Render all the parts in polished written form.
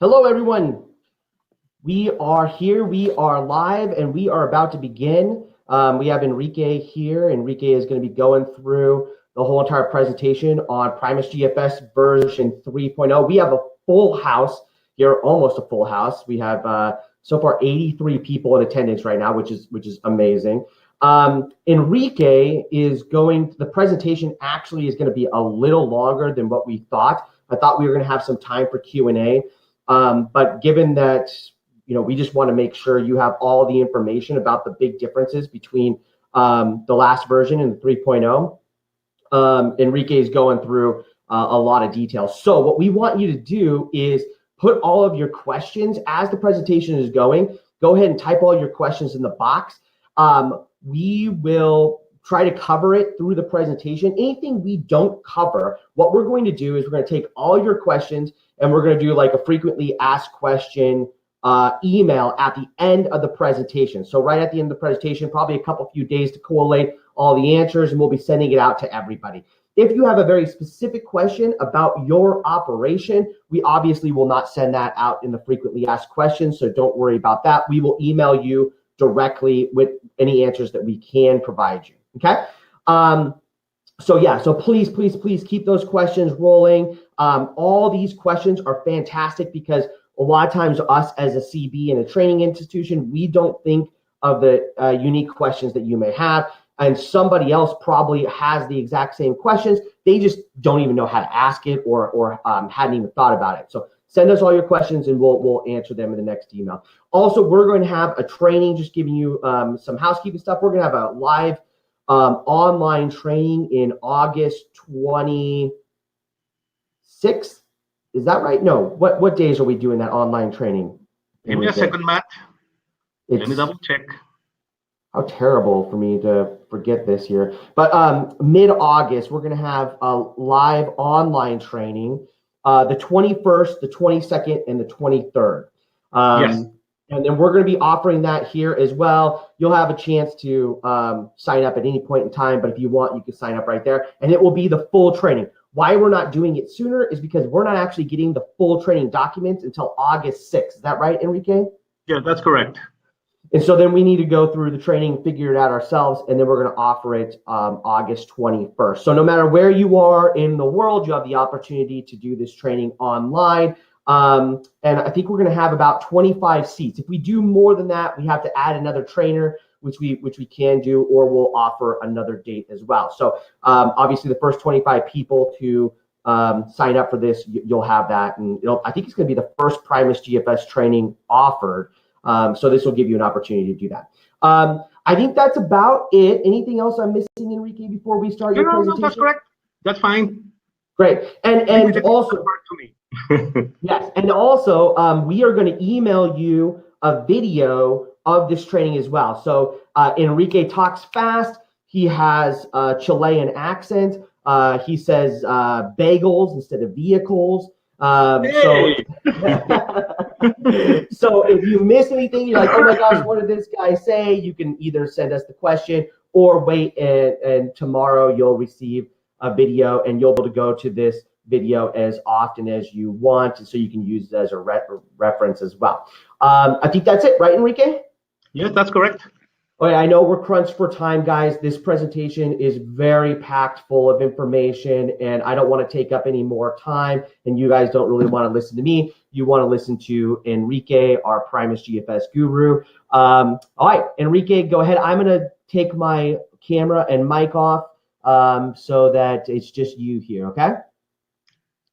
Hello, everyone. We are here. We are live, and we are about to begin. We have Enrique here. Enrique is going to be going through the whole entire presentation on PrimusGFS version 3.0. We have a full house here, almost a full house. We have so far 83 people in attendance right now, which is amazing. Enrique is the presentation actually is going to be a little longer than what we thought. I thought we were going to have some time for Q&A. But given that, we just want to make sure you have all the information about the big differences between the last version and the 3.0. Enrique is going through a lot of details. So what we want you to do is put all of your questions as the presentation is going. Go ahead and type all your questions in the box. We will try to cover it through the presentation. Anything we don't cover, what we're going to do is we're going to take all your questions and we're going to do like a frequently asked question email at the end of the presentation. So right at the end of the presentation, probably a few days to collate all the answers, and we'll be sending it out to everybody. If you have a very specific question about your operation, we obviously will not send that out in the frequently asked questions, so don't worry about that. We will email you directly with any answers that we can provide you, okay? So please keep those questions rolling. All these questions are fantastic because a lot of times us as a CB and a training institution, we don't think of the unique questions that you may have. And somebody else probably has the exact same questions. They just don't even know how to ask it or hadn't even thought about it. So send us all your questions and we'll answer them in the next email. Also, we're going to have a training, just giving you some housekeeping stuff. We're going to have a live online training in August 26th. Is that right? No. What days are we doing that online training? Give me a second, Matt. Let me double check. How terrible for me to forget this here. But mid-August, we're going to have a live online training, the 21st, the 22nd, and the 23rd. Yes. And then we're going to be offering that here as well. You'll have a chance to sign up at any point in time, but if you want, you can sign up right there. And it will be the full training. Why we're not doing it sooner is because we're not actually getting the full training documents until August 6th. Is that right, Enrique? Yeah, that's correct. And so then we need to go through the training, figure it out ourselves, and then we're going to offer it August 21st. So no matter where you are in the world, you have the opportunity to do this training online. And I think we're going to have about 25 seats. If we do more than that, we have to add another trainer, which we can do, or we'll offer another date as well. So obviously the first 25 people to sign up for this, you'll have that. And I think it's going to be the first PrimusGFS training offered. So this will give you an opportunity to do that. I think that's about it. Anything else I'm missing, Enrique, before we start your presentation? No, that's correct. That's fine. Great. And also, yes, and also we are going to email you a video of this training as well. So Enrique talks fast. He has a Chilean accent. He says bagels instead of vehicles. Hey. So if you miss anything, you're like, oh my gosh, what did this guy say? You can either send us the question or wait and tomorrow you'll receive a video and you'll be able to go to this video as often as you want, so you can use it as a reference as well. I think that's it, right, Enrique? Yes, that's correct. Okay, I know we're crunched for time, guys. This presentation is very packed full of information, and I don't want to take up any more time, and you guys don't really want to listen to me. You want to listen to Enrique, our PrimusGFS guru. All right, Enrique, go ahead. I'm going to take my camera and mic off so that it's just you here, okay?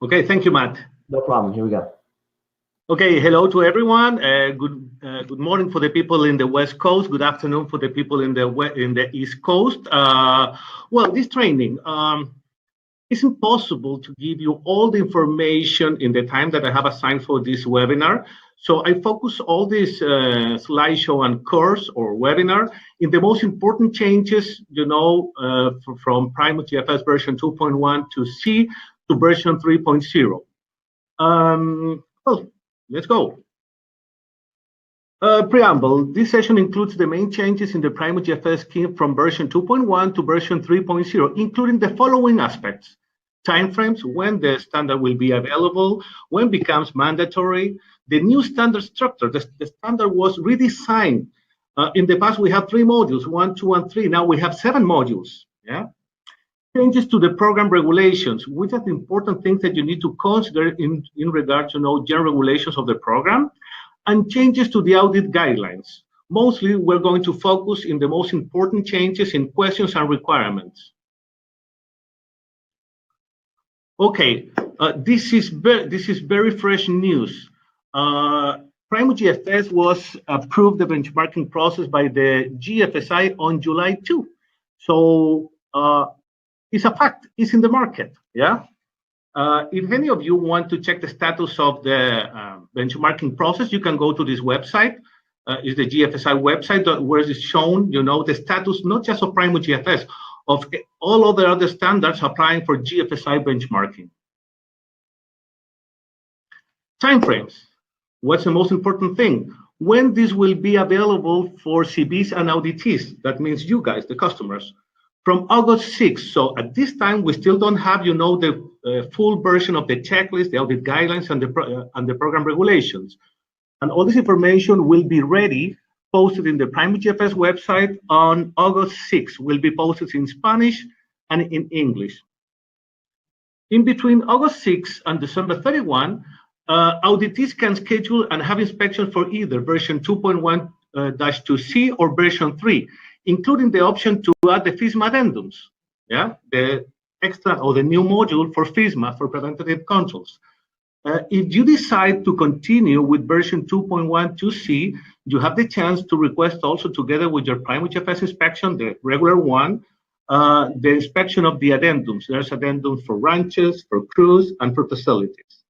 Okay, thank you, Matt. No problem. Here we go. Okay, hello to everyone. Good morning for the people in the West Coast. Good afternoon for the people in the East Coast. Well, this training, it's impossible to give you all the information in the time that I have assigned for this webinar. So I focus all this slideshow and course or webinar in the most important changes, from PrimusGFS version 2.1 to C to version 3.0. Well, let's go. Preamble. This session includes the main changes in the PrimusGFS scheme from version 2.1 to version 3.0, including the following aspects: timeframes, when the standard will be available, when it becomes mandatory, the new standard structure. The standard was redesigned. In the past, we had 3 modules, 1, 2, and 3. Now we have 7 modules. Yeah. Changes to the program regulations, which are the important things that you need to consider in regard to general regulations of the program, and changes to the audit guidelines. Mostly, we're going to focus in the most important changes in questions and requirements. Okay, this is very fresh news. PrimusGFS was approved the benchmarking process by the GFSI on July 2. So it's a fact, it's in the market, yeah? If any of you want to check the status of the benchmarking process, you can go to this website. It's the GFSI website where it's shown, the status, not just of PrimusGFS, of all other standards applying for GFSI benchmarking. Timeframes. What's the most important thing? When this will be available for CVs and auditees, that means you guys, the customers, from August 6th. So at this time, we still don't have, the full version of the checklist, the audit guidelines, and the program regulations. And all this information will be ready, posted in the PrimusGFS website on August 6th. Will be posted in Spanish and in English. In between August 6th and December 31, auditees can schedule and have inspection for either version 2.1-2C or version 3, including the option to add the FISMA addendums, the extra or the new module for FISMA for preventative controls. If you decide to continue with version 2.1-2C, you have the chance to request also, together with your PrimusGFS inspection, the regular one, the inspection of the addendums. There's addendums for ranches, for crews, and for facilities.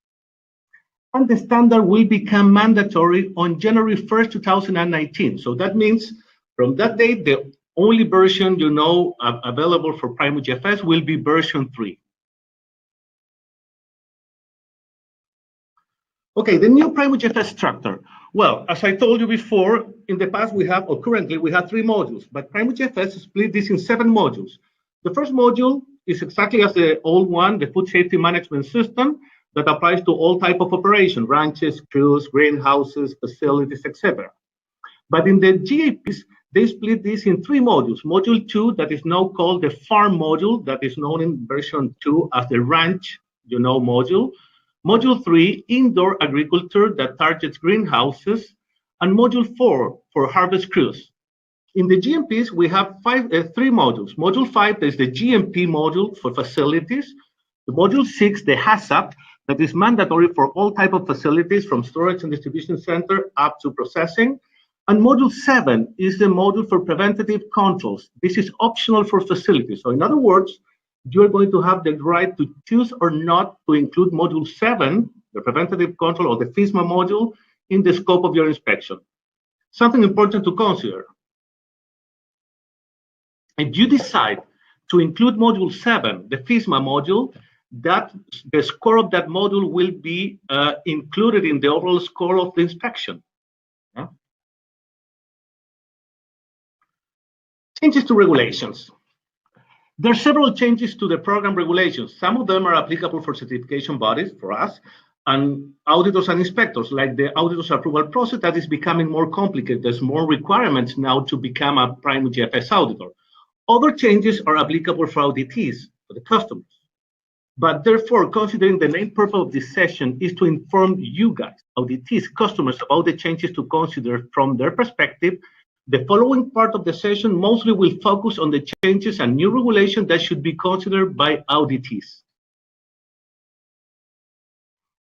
And the standard will become mandatory on January 1st, 2019. So that means from that date, the only version available for PrimusGFS will be version 3. Okay, the new PrimusGFS structure. Well, as I told you before, in the past currently we have 3 modules, but PrimusGFS split this in 7 modules. The first module is exactly as the old one, the food safety management system, that applies to all type of operation, ranches, crews, greenhouses, facilities, etc. But in the GAPs, they split this in 3 modules. Module 2, that is now called the farm module, that is known in version 2 as the ranch, module. Module 3, indoor agriculture, that targets greenhouses. And module 4, for harvest crews. In the GMPs, we have 3 modules. Module 5 is the GMP module for facilities. The module 6, the HACCP, that is mandatory for all type of facilities from storage and distribution center up to processing. And module 7 is the module for preventative controls. This is optional for facilities. So in other words, you're going to have the right to choose or not to include module 7, the preventative control or the FISMA module, in the scope of your inspection. Something important to consider. If you decide to include module 7, the FISMA module, that the score of that module will be included in the overall score of the inspection. Yeah? Changes to regulations. There are several changes to the program regulations. Some of them are applicable for certification bodies, for us, and auditors and inspectors, like the auditor's approval process that is becoming more complicated. There's more requirements now to become a PrimusGFS auditor. Other changes are applicable for auditees, for the customers. But therefore, considering the main purpose of this session is to inform you guys, auditees, customers, about the changes to consider from their perspective, the following part of the session mostly will focus on the changes and new regulations that should be considered by auditees.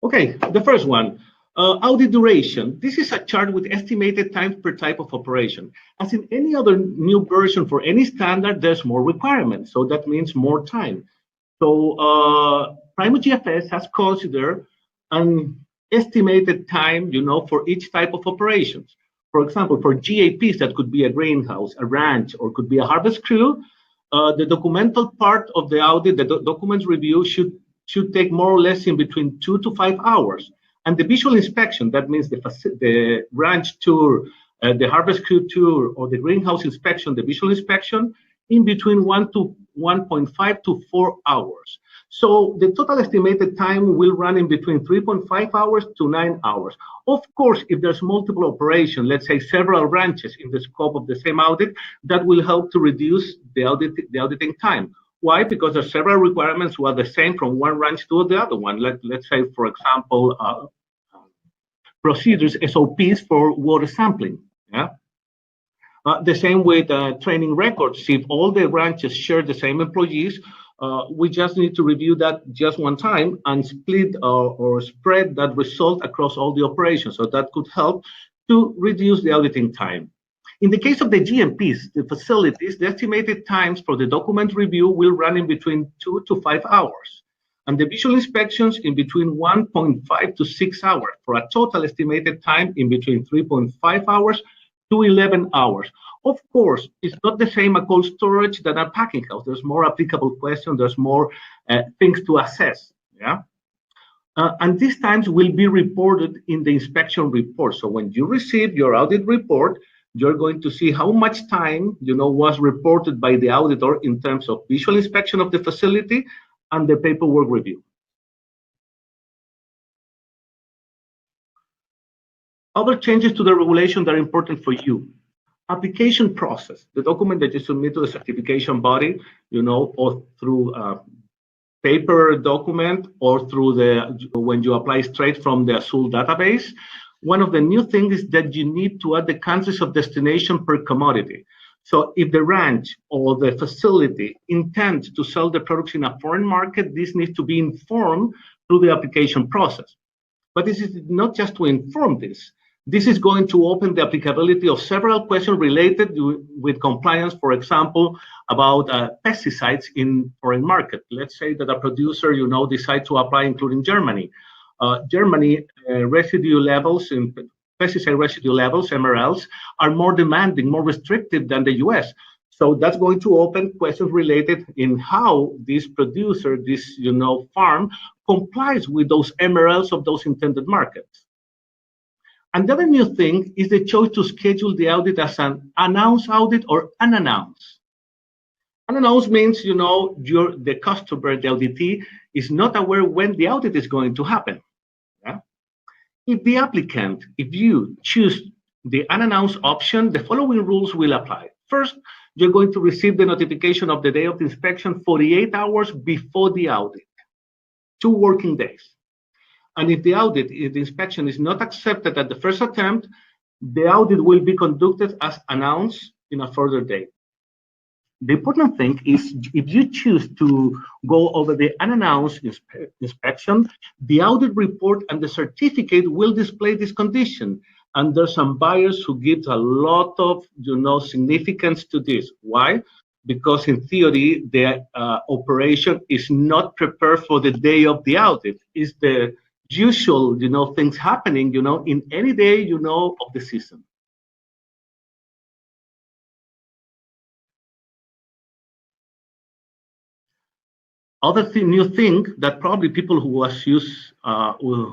Okay, the first one, audit duration. This is a chart with estimated times per type of operation. As in any other new version for any standard, there's more requirements, so that means more time. So PrimusGFS has considered an estimated time, for each type of operations. For example, for GAPs, that could be a greenhouse, a ranch, or could be a harvest crew. The documental part of the audit, the documents review, should take more or less in between 2 to 5 hours. And the visual inspection, that means the ranch tour, the harvest crew tour, or the greenhouse inspection, the visual inspection, in between 1.5 to 4 hours. So the total estimated time will run in between 3.5 hours to 9 hours. Of course, if there's multiple operations, let's say several branches in the scope of the same audit, that will help to reduce the auditing time. Why? Because there are several requirements who are the same from one branch to the other one. Let's say, for example, procedures, SOPs for water sampling. Yeah. The same with training records. If all the branches share the same employees, we just need to review that just one time and split or spread that result across all the operations. So that could help to reduce the auditing time. In the case of the GMPs, the facilities, the estimated times for the document review will run in between 2 to 5 hours, and the visual inspections in between 1.5 to 6 hours, for a total estimated time in between 3.5 hours to 11 hours. Of course, it's not the same a cold storage than a packing house. There's more applicable questions, there's more things to assess, yeah? And these times will be reported in the inspection report. So when you receive your audit report, you're going to see how much time, was reported by the auditor in terms of visual inspection of the facility and the paperwork review. Other changes to the regulation that are important for you. Application process, the document that you submit to the certification body, or through a paper document or through when you apply straight from the Azul database. One of the new things is that you need to add the countries of destination per commodity. So if the ranch or the facility intends to sell the products in a foreign market, this needs to be informed through the application process. But this is not just to inform this. This is going to open the applicability of several questions related with compliance, for example, about pesticides in foreign market. Let's say that a producer, decides to apply, including Germany. Germany residue levels in pesticide residue levels, MRLs, are more demanding, more restrictive than the US. So that's going to open questions related in how this producer, this farm, complies with those MRLs of those intended markets. And the other new thing is the choice to schedule the audit as an announced audit or unannounced. Unannounced means, the customer, the auditee, is not aware when the audit is going to happen. Yeah? If the applicant, if you choose the unannounced option, the following rules will apply. First, you're going to receive the notification of the day of the inspection 48 hours before the audit, 2 working days. And if the inspection is not accepted at the first attempt, the audit will be conducted as announced in a further date. The important thing is if you choose to go over the unannounced inspection, the audit report and the certificate will display this condition. And there's some buyers who give a lot of significance to this. Why? Because in theory, the operation is not prepared for the day of the audit. It's the usual, things happening, in any day, of the season. Other new thing that probably people who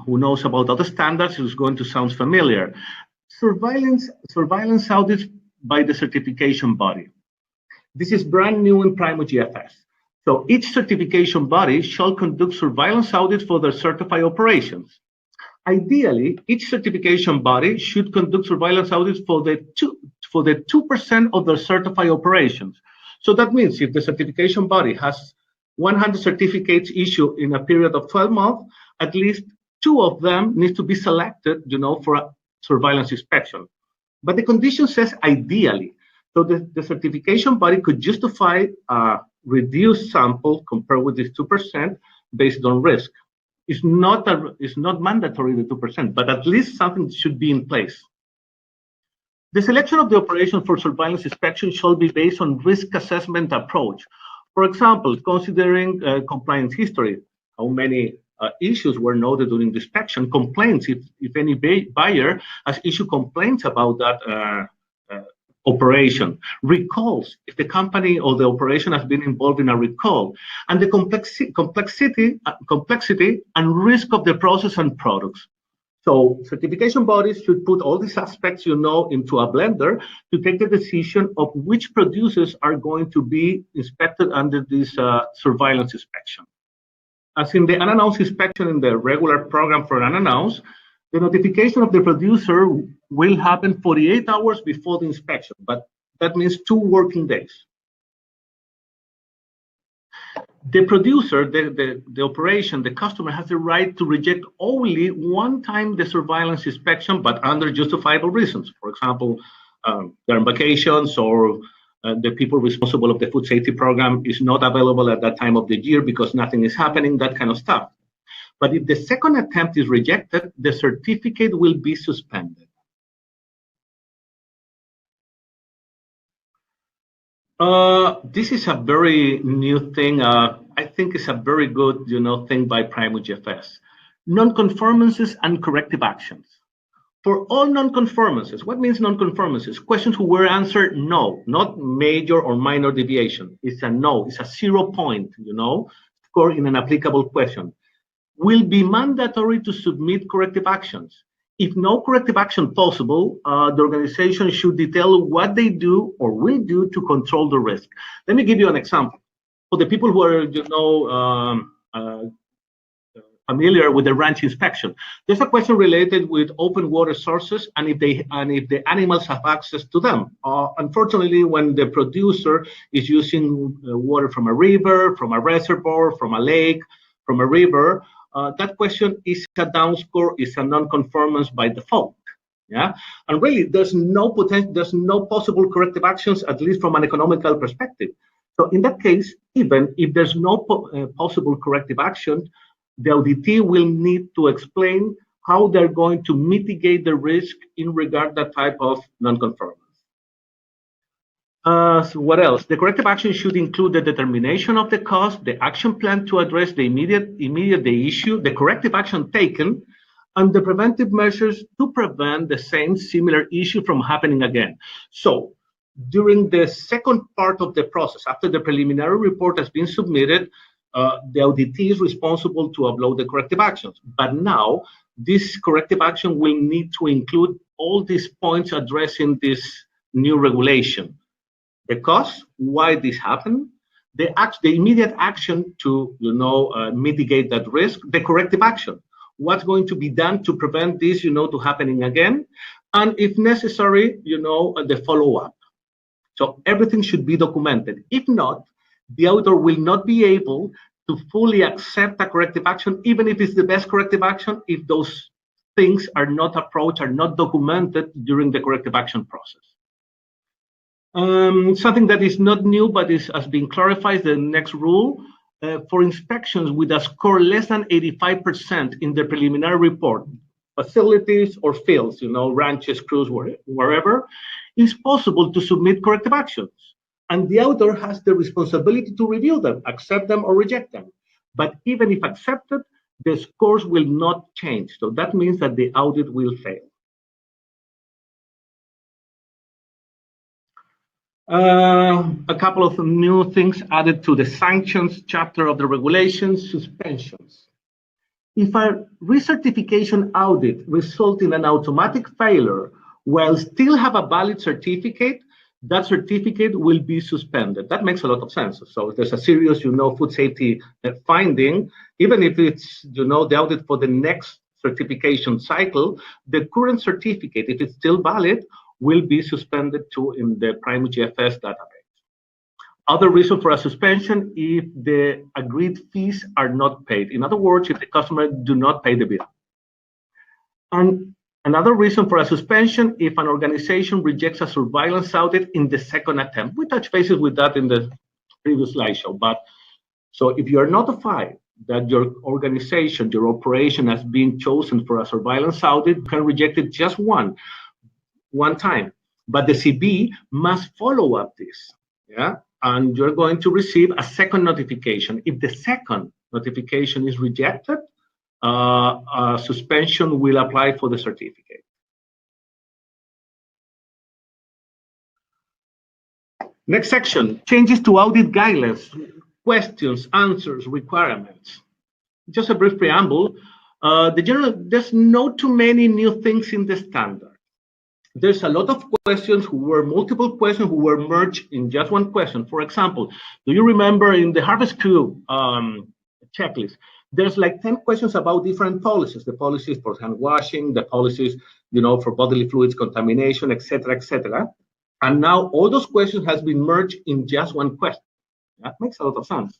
who knows about other standards is going to sound familiar. Surveillance audits by the certification body. This is brand new in PrimusGFS. So each certification body shall conduct surveillance audits for their certified operations. Ideally, each certification body should conduct surveillance audits for the 2% of their certified operations. So that means if the certification body has 100 certificates issued in a period of 12 months, at least 2 of them need to be selected, for a surveillance inspection. But the condition says ideally. So the certification body could justify a reduced sample compared with this 2% based on risk. It's not mandatory, the 2%, but at least something should be in place. The selection of the operation for surveillance inspection shall be based on risk assessment approach. For example, considering compliance history, how many issues were noted during the inspection, complaints, if any buyer has issued complaints about that operation, recalls, if the company or the operation has been involved in a recall, and the complexity and risk of the process and products. So certification bodies should put all these aspects, into a blender to take the decision of which producers are going to be inspected under this surveillance inspection. As in the unannounced inspection in the regular program for unannounced, the notification of the producer will happen 48 hours before the inspection, but that means 2 working days. The producer, the operation, the customer has the right to reject only one time the surveillance inspection, but under justifiable reasons. For example, they're on vacations, or the people responsible of the food safety program is not available at that time of the year because nothing is happening, that kind of stuff. But if the second attempt is rejected, the certificate will be suspended. This is a very new thing. I think it's a very good, thing by PrimusGFS. Non-conformances and corrective actions. For all non-conformances, what means non-conformances? Questions who were answered no, not major or minor deviation. It's a no, it's a 0 point, score in an applicable question. Will be mandatory to submit corrective actions. If no corrective action possible, the organization should detail what they do or will do to control the risk. Let me give you an example. For the people who are, familiar with the ranch inspection, there's a question related with open water sources and if the animals have access to them. Unfortunately, when the producer is using water from a river, from a reservoir, from a lake, from a river, that question is a downscore, is a non-conformance by default. Yeah, and really, there's no possible corrective actions, at least from an economical perspective. So in that case, even if there's no possible corrective action, the auditee will need to explain how they're going to mitigate the risk in regard to that type of non-conformance. So what else? The corrective action should include the determination of the cost, the action plan to address the immediate the issue, the corrective action taken, and the preventive measures to prevent the same similar issue from happening again. So during the second part of the process, after the preliminary report has been submitted, the auditee is responsible to upload the corrective actions. But now this corrective action will need to include all these points addressing this new regulation. The cause, why this happened, the immediate action to mitigate that risk, the corrective action, what's going to be done to prevent this to happening again, and if necessary, the follow-up. So everything should be documented. If not, the auditor will not be able to fully accept a corrective action, even if it's the best corrective action, if those things are not approached, are not documented during the corrective action process. Something that is not new, but has been clarified, the next rule, for inspections with a score less than 85% in the preliminary report, facilities or fields, ranches, crews, wherever, it's possible to submit corrective actions. And the auditor has the responsibility to review them, accept them or reject them. But even if accepted, the scores will not change. So that means that the audit will fail. A couple of new things added to the sanctions chapter of the regulations: suspensions. If a recertification audit results in an automatic failure while still have a valid certificate, that certificate will be suspended. That makes a lot of sense. So if there's a serious, food safety finding, even if it's, the audit for the next certification cycle, the current certificate, if it's still valid, will be suspended too in the PrimusGFS database. Other reason for a suspension, if the agreed fees are not paid. In other words, if the customer do not pay the bill. And another reason for a suspension, if an organization rejects a surveillance audit in the second attempt. We touched bases with that in the previous slideshow. But so if you are notified that your organization, your operation has been chosen for a surveillance audit, you can reject it just one time, but the CB must follow up this, yeah, and you're going to receive a second notification. If the second notification is rejected, a suspension will apply for the certificate. Next section, changes to audit guidelines, questions, answers, requirements. Just a brief preamble. There's not too many new things in the standard. There's a lot of questions multiple questions who were merged in just one question. For example, do you remember in the harvest crew checklist, there's like 10 questions about different policies, the policies for hand washing, the policies, for bodily fluids contamination, etc., etc. And now all those questions has been merged in just one question. That makes a lot of sense.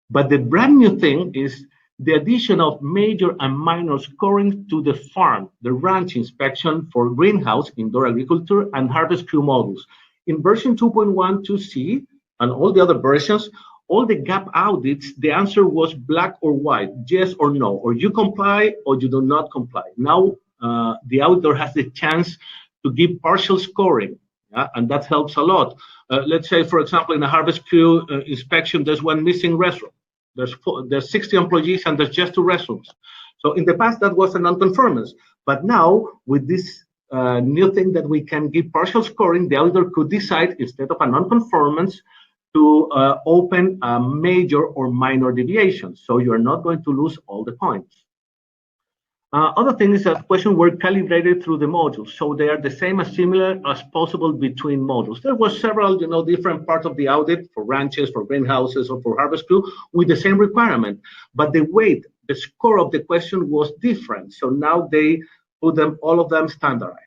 But the brand new thing is the addition of major and minor scoring to the farm, the ranch inspection for greenhouse, indoor agriculture, and harvest crew modules. In version 2.12c and all the other versions, all the gap audits, the answer was black or white, yes or no, or you comply or you do not comply. Now the auditor has the chance to give partial scoring, and that helps a lot. Let's say, for example, in a harvest crew inspection, there's one missing restroom. There's 60 employees and there's just 2 restrooms. So in the past, that was a non-conformance. But now, with this new thing that we can give partial scoring, the auditor could decide, instead of a non-conformance, to open a major or minor deviation. So you're not going to lose all the points. Other thing is that questions were calibrated through the modules, so they are the same as similar as possible between modules. There were several, different parts of the audit for ranches, for greenhouses, or for harvest crew with the same requirement, but the weight, the score of the question was different. So now they put all of them standardized.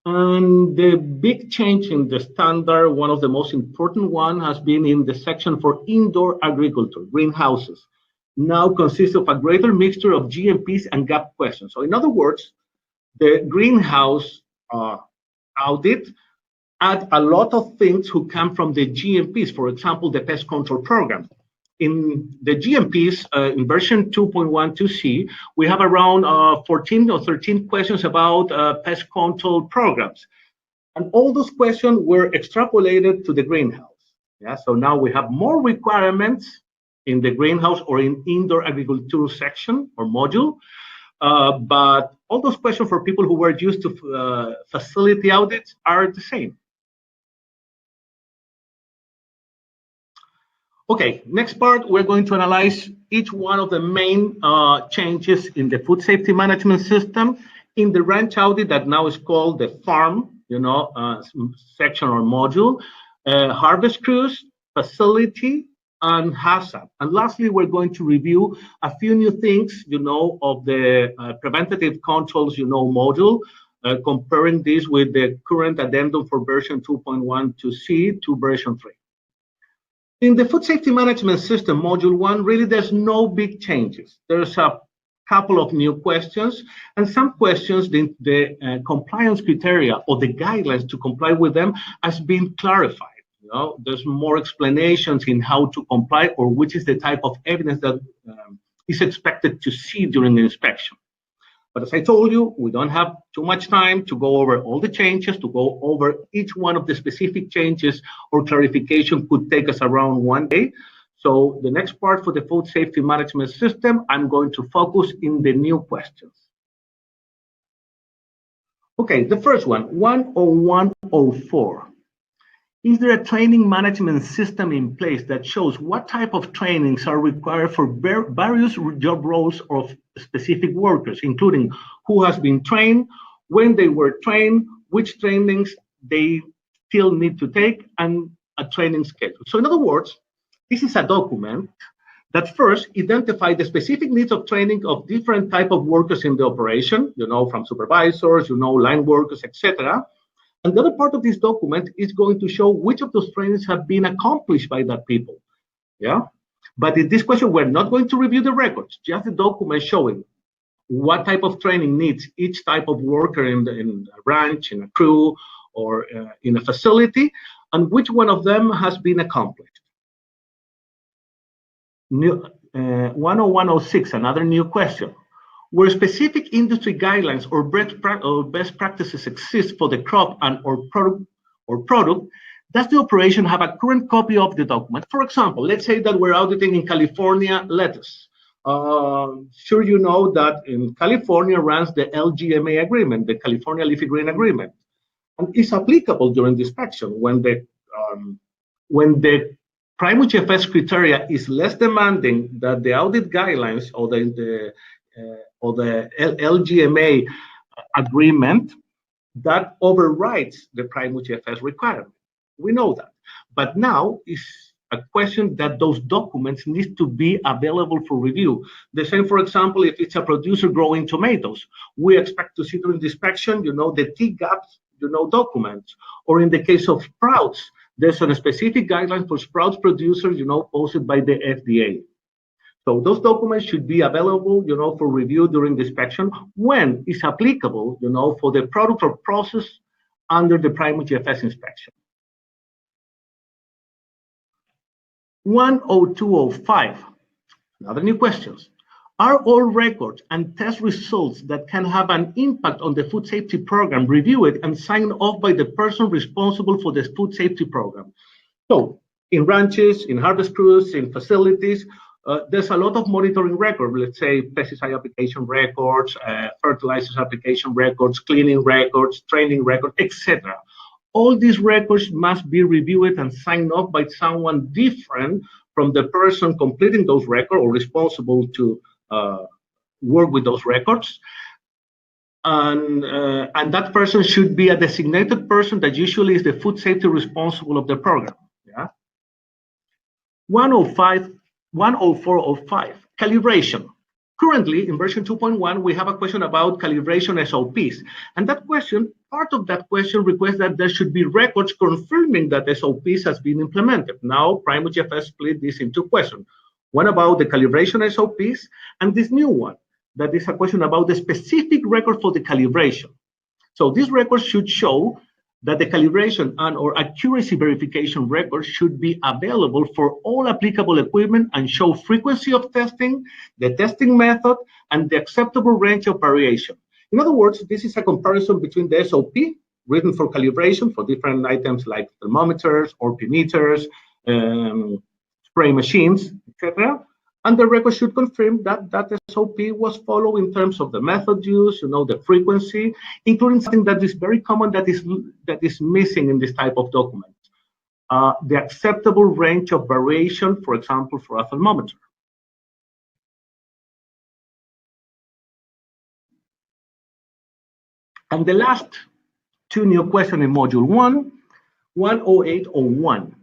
And the big change in the standard, one of the most important one, has been in the section for indoor agriculture, greenhouses. Now consists of a greater mixture of GMPs and gap questions. So in other words, the greenhouse audit add a lot of things who come from the GMPs, for example, the pest control program. In the GMPs, in version 2.12c, we have around 14 or 13 questions about pest control programs. And all those questions were extrapolated to the greenhouse. Yeah, so now we have more requirements in the greenhouse or in indoor agriculture section or module. But all those questions for people who were used to facility audits are the same. Okay, next part, we're going to analyze each one of the main changes in the food safety management system in the ranch audit that now is called the farm, section or module, harvest crews, facility, and hazard. And lastly, we're going to review a few new things, of the preventative controls, module, comparing this with the current addendum for version 2.12c to version 3. In the food safety management system, module 1, really there's no big changes. There's a couple of new questions, and some questions, the compliance criteria or the guidelines to comply with them has been clarified. There's more explanations in how to comply or which is the type of evidence that is expected to see during the inspection. But as I told you, we don't have too much time to go over all the changes, to go over each one of the specific changes or clarification could take us around 1 day. So the next part for the food safety management system, I'm going to focus in the new questions. Okay, the first one, 10104. Is there a training management system in place that shows what type of trainings are required for various job roles of specific workers, including who has been trained, when they were trained, which trainings they still need to take, and a training schedule? So in other words, this is a document that first identifies the specific needs of training of different type of workers in the operation, from supervisors, line workers, etc. And the other part of this document is going to show which of those trainings have been accomplished by that people. Yeah. But in this question, we're not going to review the records, just the document showing what type of training needs each type of worker in a ranch, in a crew, or in a facility, and which one of them has been accomplished. 10106, another new question. Where specific industry guidelines or best practices exist for the crop and or product, does the operation have a current copy of the document? For example, let's say that we're auditing in California lettuce. Sure, you know that in California runs the LGMA agreement, the California Leafy Green Agreement, and it's applicable during the inspection when the PrimusGFS criteria is less demanding than the audit guidelines or the LGMA agreement, that overrides the PrimusGFS requirement. We know that. But now, a question that those documents need to be available for review. The same, for example, if it's a producer growing tomatoes, we expect to see during the inspection, the T-gaps, documents. Or in the case of sprouts, there's a specific guideline for sprouts producers, posted by the FDA. So those documents should be available, for review during the inspection when it's applicable, for the product or process under the PrimusGFS inspection. 10205, another new questions. Are all records and test results that can have an impact on the food safety program reviewed and signed off by the person responsible for the food safety program? So in ranches, in harvest crews, in facilities, there's a lot of monitoring records, let's say pesticide application records, fertilizers application records, cleaning records, training records, etc. All these records must be reviewed and signed off by someone different from the person completing those records or responsible to work with those records. And that person should be a designated person that usually is the food safety responsible of the program. Yeah. 10405, calibration. Currently, in version 2.1, we have a question about calibration SOPs. And that question, part of that question requests that there should be records confirming that SOPs has been implemented. Now, PrimusGFS split this into questions. One about the calibration SOPs, and this new one, that is a question about the specific record for the calibration. So these records should show that the calibration and or accuracy verification records should be available for all applicable equipment and show frequency of testing, the testing method, and the acceptable range of variation. In other words, this is a comparison between the SOP written for calibration for different items like thermometers, orpimeters, spray machines, etc. And the record should confirm that that SOP was followed in terms of the method used, the frequency, including something that is very common that is missing in this type of document. The acceptable range of variation, for example, for a thermometer. And the last two new questions in module 10801.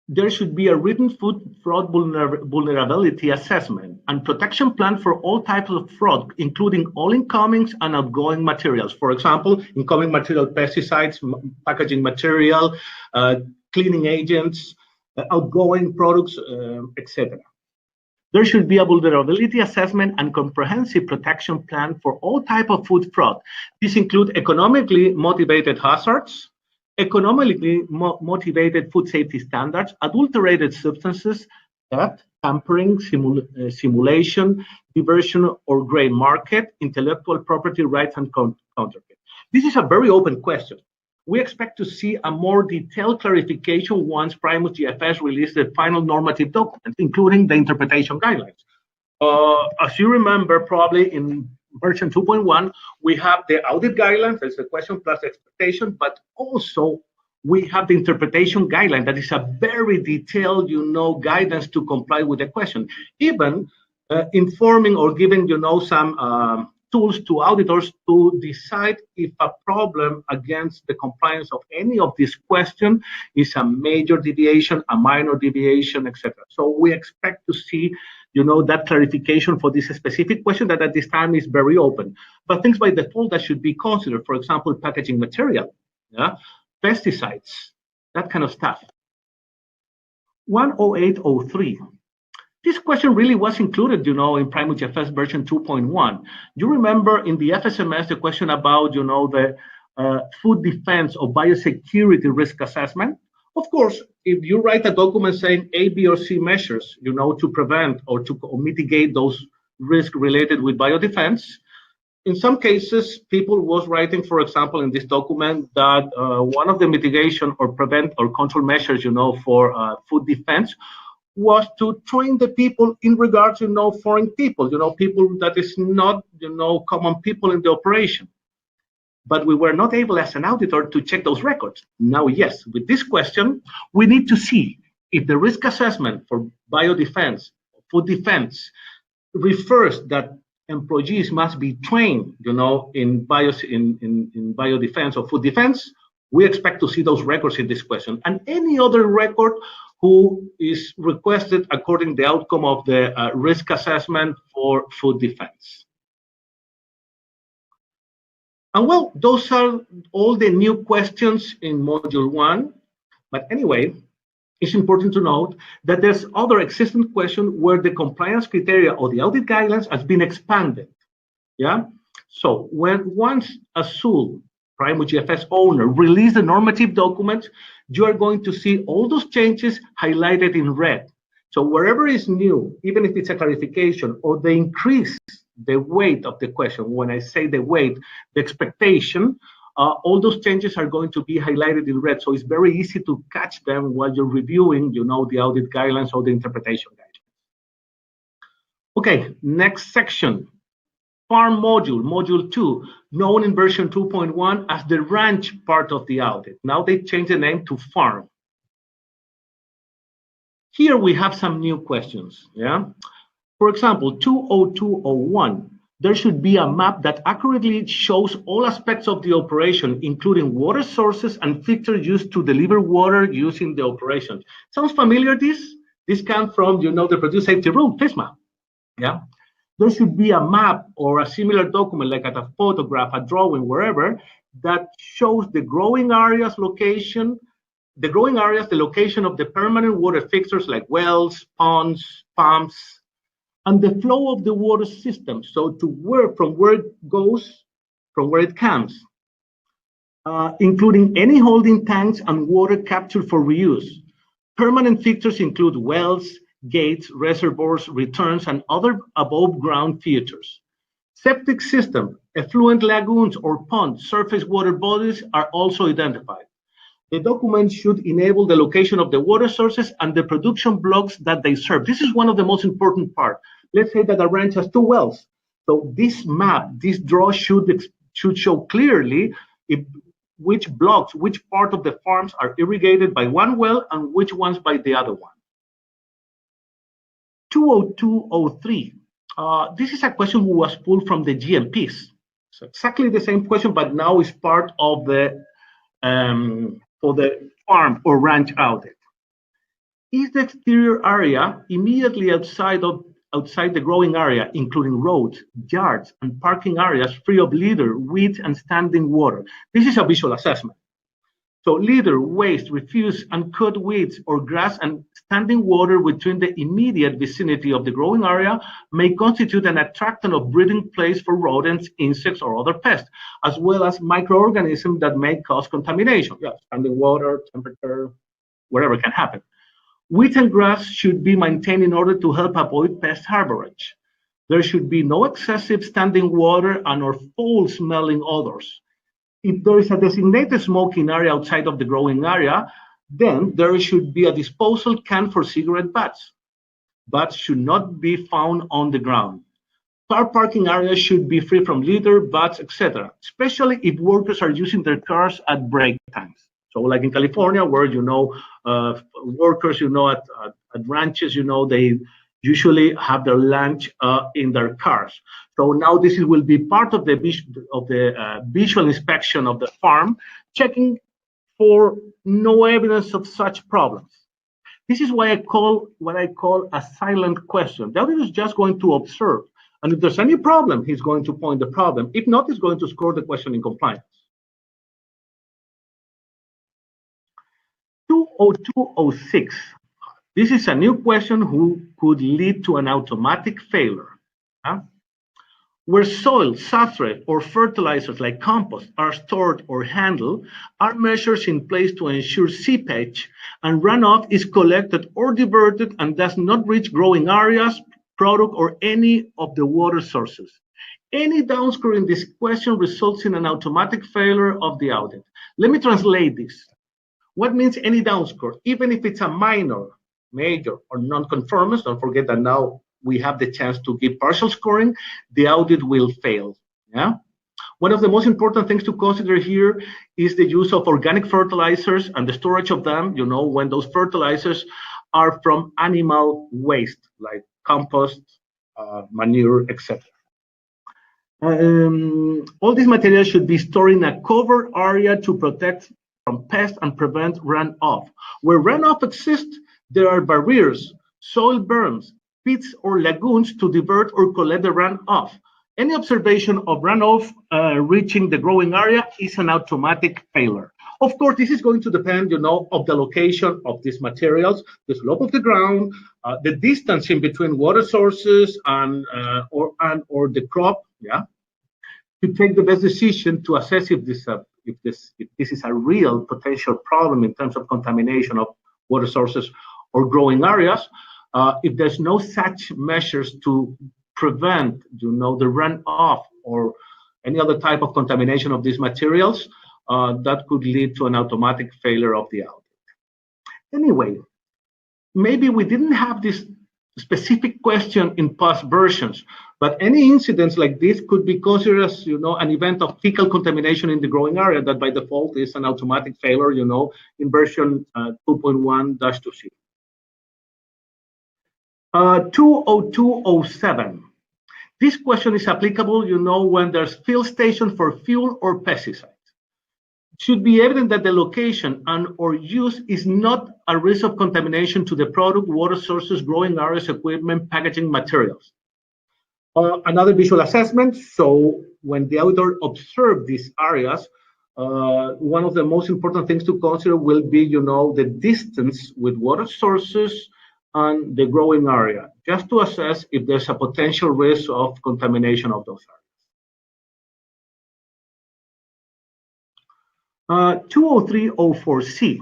There should be a written food fraud vulnerability assessment and protection plan for all types of fraud, including all incomings and outgoing materials. For example, incoming material, pesticides, packaging material, cleaning agents, outgoing products, etc. There should be a vulnerability assessment and comprehensive protection plan for all types of food fraud. These include economically motivated hazards, economically motivated food safety standards, adulterated substances, theft, tampering, simulation, diversion or gray market, intellectual property rights, and counterfeit. This is a very open question. We expect to see a more detailed clarification once PrimusGFS releases the final normative document, including the interpretation guidelines. As you remember, probably in version 2.1, we have the audit guidelines, that's the question plus expectation, but also we have the interpretation guideline that is a very detailed, guidance to comply with the question. Even informing or giving, some tools to auditors to decide if a problem against the compliance of any of these questions is a major deviation, a minor deviation, etc. So we expect to see that clarification for this specific question that at this time is very open. But things by default that should be considered, for example, packaging material, pesticides, that kind of stuff. 10803. This question really was included, in PrimusGFS version 2.1. You remember in the FSMS, the question about, the food defense or biosecurity risk assessment? Of course, if you write a document saying A, B, or C measures, to prevent or to mitigate those risks related with biodefense, in some cases, people was writing, for example, in this document that one of the mitigation or prevent or control measures, for food defense was to train the people in regards to, foreign people, people that is not, common people in the operation. But we were not able as an auditor to check those records. Now, yes, with this question, we need to see if the risk assessment for biodefense, food defense, refers that employees must be trained, in biodefense or food defense. We expect to see those records in this question. And any other record who is requested according to the outcome of the risk assessment for food defense. And well, those are all the new questions in Module 1. But anyway, it's important to note that there's other existing questions where the compliance criteria or the audit guidelines has been expanded. Yeah. So once a SUL, PrimusGFS owner, release the normative document, you are going to see all those changes highlighted in red. So wherever is new, even if it's a clarification or they increase the weight of the question, when I say the weight, the expectation, all those changes are going to be highlighted in red. So it's very easy to catch them while you're reviewing, the audit guidelines or the interpretation guidelines. Okay, next section. Farm module, module 2, known in version 2.1 as the ranch part of the audit. Now they changed the name to farm. Here we have some new questions. Yeah. For example, 20201, there should be a map that accurately shows all aspects of the operation, including water sources and fixtures used to deliver water using the operation. Sounds familiar, this? This comes from, the Produce Safety Rule, FSMA. Yeah. There should be a map or a similar document, like a photograph, a drawing, wherever, that shows the growing areas location, the location of the permanent water fixtures like wells, ponds, pumps, and the flow of the water system. So from where it goes, from where it comes, including any holding tanks and water captured for reuse. Permanent fixtures include wells, gates, reservoirs, returns, and other above ground features. Septic system, effluent lagoons or ponds, surface water bodies are also identified. The document should enable the location of the water sources and the production blocks that they serve. This is one of the most important parts. Let's say that a ranch has 2 wells. So this map, this draw should show clearly which blocks, which part of the farms are irrigated by one well and which ones by the other one. 20203. This is a question who was pulled from the GMPs. So exactly the same question, but now is part of the for the farm or ranch audit. Is the exterior area immediately outside the growing area, including roads, yards, and parking areas, free of litter, weeds, and standing water? This is a visual assessment. So litter, waste, refuse, and cut weeds or grass and standing water within the immediate vicinity of the growing area may constitute an attractant or breeding place for rodents, insects, or other pests, as well as microorganisms that may cause contamination. Yeah, standing water, temperature, whatever can happen. Weeds and grass should be maintained in order to help avoid pest harborage. There should be no excessive standing water and or foul-smelling odors. If there is a designated smoking area outside of the growing area, then there should be a disposal can for cigarette butts. Butts should not be found on the ground. Car parking areas should be free from litter, butts, etc., especially if workers are using their cars at break times. So like in California, where, workers, at ranches, they usually have their lunch in their cars. So now this will be part of the visual inspection of the farm, checking for no evidence of such problems. This is what I call a silent question. The auditor is just going to observe, and if there's any problem, he's going to point the problem. If not, he's going to score the question in compliance. 20206. This is a new question who could lead to an automatic failure. Where soil, substrate, or fertilizers like compost are stored or handled, are measures in place to ensure seepage and runoff is collected or diverted and does not reach growing areas, product, or any of the water sources. Any downscore in this question results in an automatic failure of the audit. Let me translate this. What means any downscore? Even if it's a minor, major, or non-conformance, don't forget that now we have the chance to give partial scoring, the audit will fail. Yeah. One of the most important things to consider here is the use of organic fertilizers and the storage of them, when those fertilizers are from animal waste, like compost, manure, etc. All these materials should be stored in a covered area to protect from pests and prevent runoff. Where runoff exists, There are barriers, soil berms, pits or lagoons to divert or collect the runoff. Any observation of runoff reaching the growing area is an automatic failure. Of course, this is going to depend, of the location of these materials, the slope of the ground, the distance in between water sources and or the crop, yeah, to take the best decision to assess if this is a real potential problem in terms of contamination of water sources or growing areas. If there's no such measures to prevent, the runoff or any other type of contamination of these materials, that could lead to an automatic failure of the audit. Anyway, maybe we didn't have this specific question in past versions, but any incidents like this could be considered as, an event of fecal contamination in the growing area that by default is an automatic failure, in version 2.1-2C. 20207. This question is applicable, when there's fill station for fuel or pesticides. It should be evident that the location and or use is not a risk of contamination to the product, water sources, growing areas, equipment, packaging materials. Another visual assessment. So when the auditor observed these areas, one of the most important things to consider will be, the distance with water sources and the growing area, just to assess if there's a potential risk of contamination of those areas. 20304C.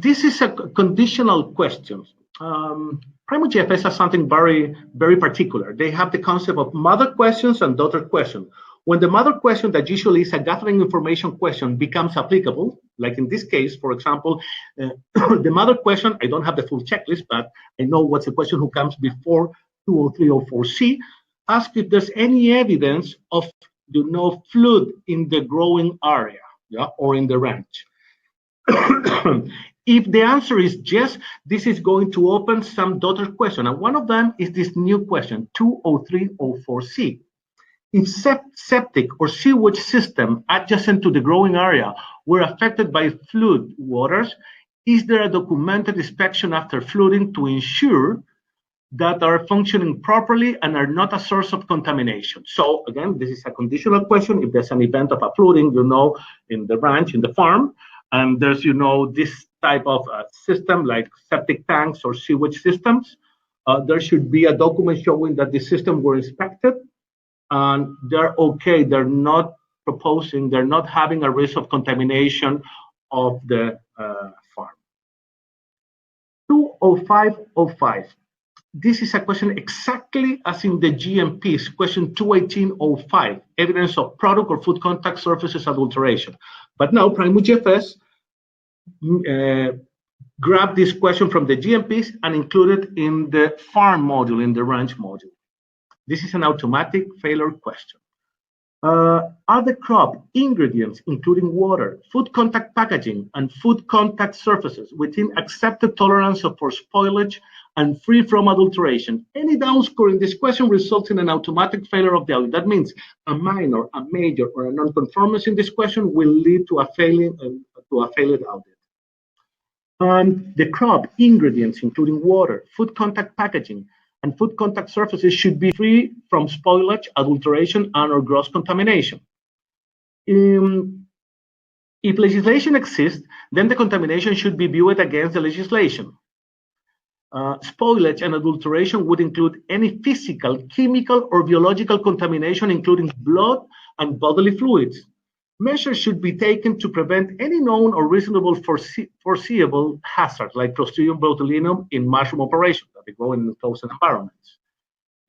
This is a conditional question. PrimusGFS has something very, very particular. They have the concept of mother questions and daughter question. When the mother question, that usually is a gathering information question, becomes applicable, like in this case, for example, the mother question, I don't have the full checklist, but I know what's the question who comes before 20304C, ask if there's any evidence of, flood in the growing area, yeah, or in the ranch. If the answer is yes, this is going to open some daughter question, and one of them is this new question, 20304C. If septic or sewage system adjacent to the growing area were affected by flood waters, is there a documented inspection after flooding to ensure that are functioning properly and are not a source of contamination? So again, this is a conditional question. If there's an event of a flooding, in the ranch, in the farm, and there's, this type of system like septic tanks or sewage systems, there should be a document showing that the system were inspected and they're okay. They're not having a risk of contamination of the farm. 20505. This is a question exactly as in the GMPs, question 21805, evidence of product or food contact surfaces adulteration. But now PrimusGFS grabbed this question from the GMPs and included in the farm module, in the ranch module. This is an automatic failure question. Are the crop ingredients, including water, food contact packaging, and food contact surfaces within accepted tolerance for spoilage and free from adulteration? Any downscore in this question results in an automatic failure of the audit. That means a minor, a major, or a non-conformance in this question will lead to a failed audit. And the crop ingredients, including water, food contact packaging, and food contact surfaces should be free from spoilage, adulteration, and/or gross contamination. If legislation exists, then the contamination should be viewed against the legislation. Spoilage and adulteration would include any physical, chemical, or biological contamination, including blood and bodily fluids. Measures should be taken to prevent any known or reasonable foreseeable hazard, like Clostridium botulinum in mushroom operations that they grow in enclosed environments.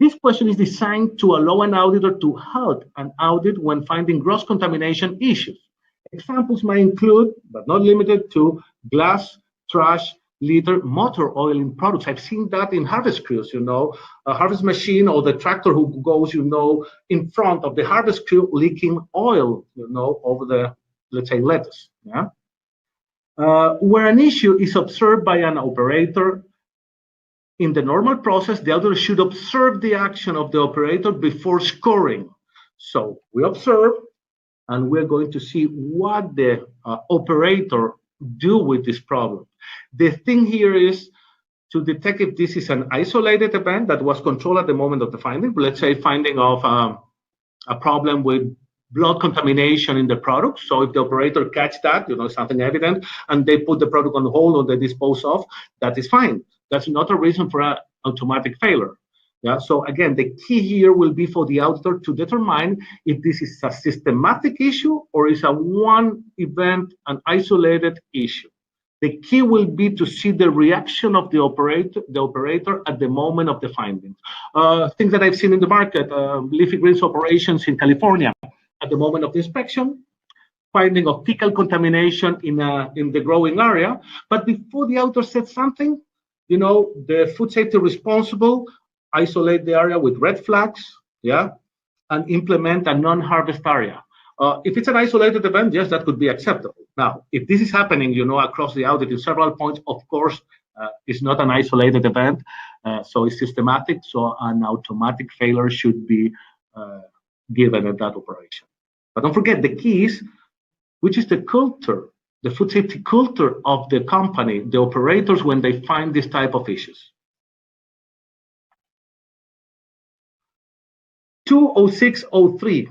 This question is designed to allow an auditor to halt an audit when finding gross contamination issues. Examples may include, but not limited to, glass, trash, litter, motor oil in products. I've seen that in harvest crews, a harvest machine or the tractor who goes, in front of the harvest crew leaking oil, over the, let's say, lettuce. Yeah. Where an issue is observed by an operator, in the normal process, the auditor should observe the action of the operator before scoring. So we observe, and we're going to see what the operator do with this problem. The thing here is to detect if this is an isolated event that was controlled at the moment of the finding. Let's say finding of a problem with blood contamination in the product. So if the operator catch that, something evident, and they put the product on hold or they dispose of, that is fine. That's not a reason for an automatic failure. Yeah. So again, the key here will be for the auditor to determine if this is a systematic issue or is a one event, an isolated issue. The key will be to see the reaction of the operator at the moment of the findings. Things that I've seen in the market, leafy greens operations in California at the moment of the inspection, finding of fecal contamination in the growing area. But before the auditor said something, the food safety responsible isolate the area with red flags, yeah, and implement a non-harvest area. If it's an isolated event, yes, that could be acceptable. Now, if this is happening, across the audit in several points, of course, it's not an isolated event, so it's systematic. So an automatic failure should be given at that operation. But don't forget the keys, which is the culture, the food safety culture of the company, the operators when they find this type of issues. 20603.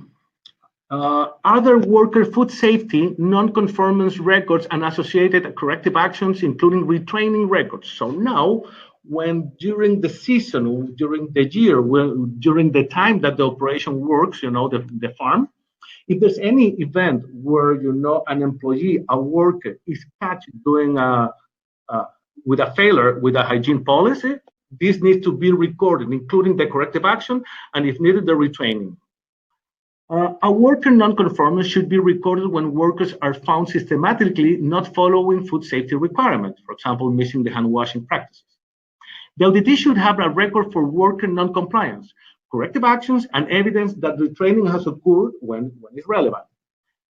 Other worker food safety, non-conformance records, and associated corrective actions, including retraining records. So now, when during the season, during the year, during the time that the operation works, the farm, if there's any event where, an employee, a worker is catch doing with a failure with a hygiene policy, this needs to be recorded, including the corrective action, and if needed, the retraining. A worker non-conformance should be recorded when workers are found systematically not following food safety requirements, for example, missing the hand washing practices. The auditee should have a record for worker non-compliance, corrective actions, and evidence that the training has occurred when it's relevant.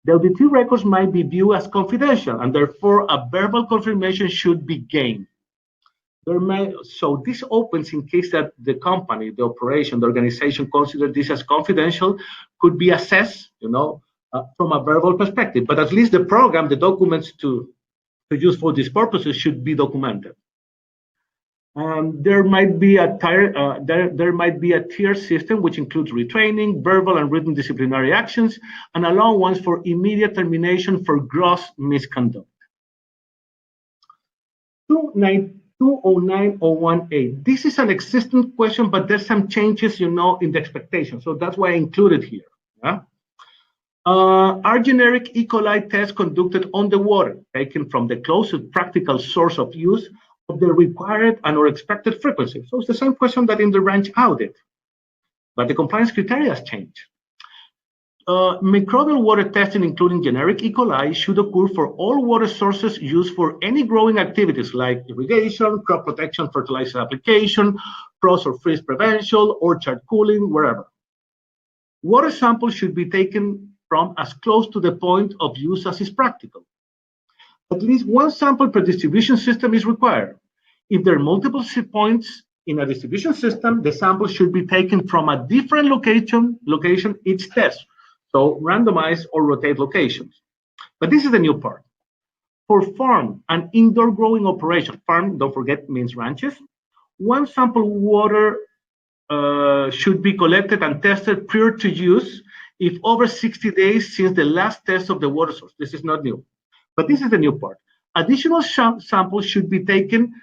The auditee records might be viewed as confidential, and therefore a verbal confirmation should be gained. So this opens in case that the company, the operation, the organization consider this as confidential, could be assessed, from a verbal perspective. But at least the program, the documents to use for these purposes should be documented. There might be a tier system which includes retraining, verbal and written disciplinary actions, and allowance for immediate termination for gross misconduct. 209.018. This is an existing question, but there's some changes, in the expectation. So that's why I included here. Yeah? Are generic E. coli tests conducted on the water, taken from the closest practical source of use of the required and or expected frequency? So it's the same question that in the ranch audit, but the compliance criteria has changed. Microbial water testing, including generic E. coli, should occur for all water sources used for any growing activities like irrigation, crop protection, fertilizer application, frost or freeze prevention, orchard cooling, wherever. Water samples should be taken from as close to the point of use as is practical. At least one sample per distribution system is required. If there are multiple points in a distribution system, the sample should be taken from a different location each test. So randomize or rotate locations. But this is the new part. For farm and indoor growing operation, farm, don't forget, means ranches, one sample water should be collected and tested prior to use if over 60 days since the last test of the water source. This is not new, but this is the new part. Additional samples should be taken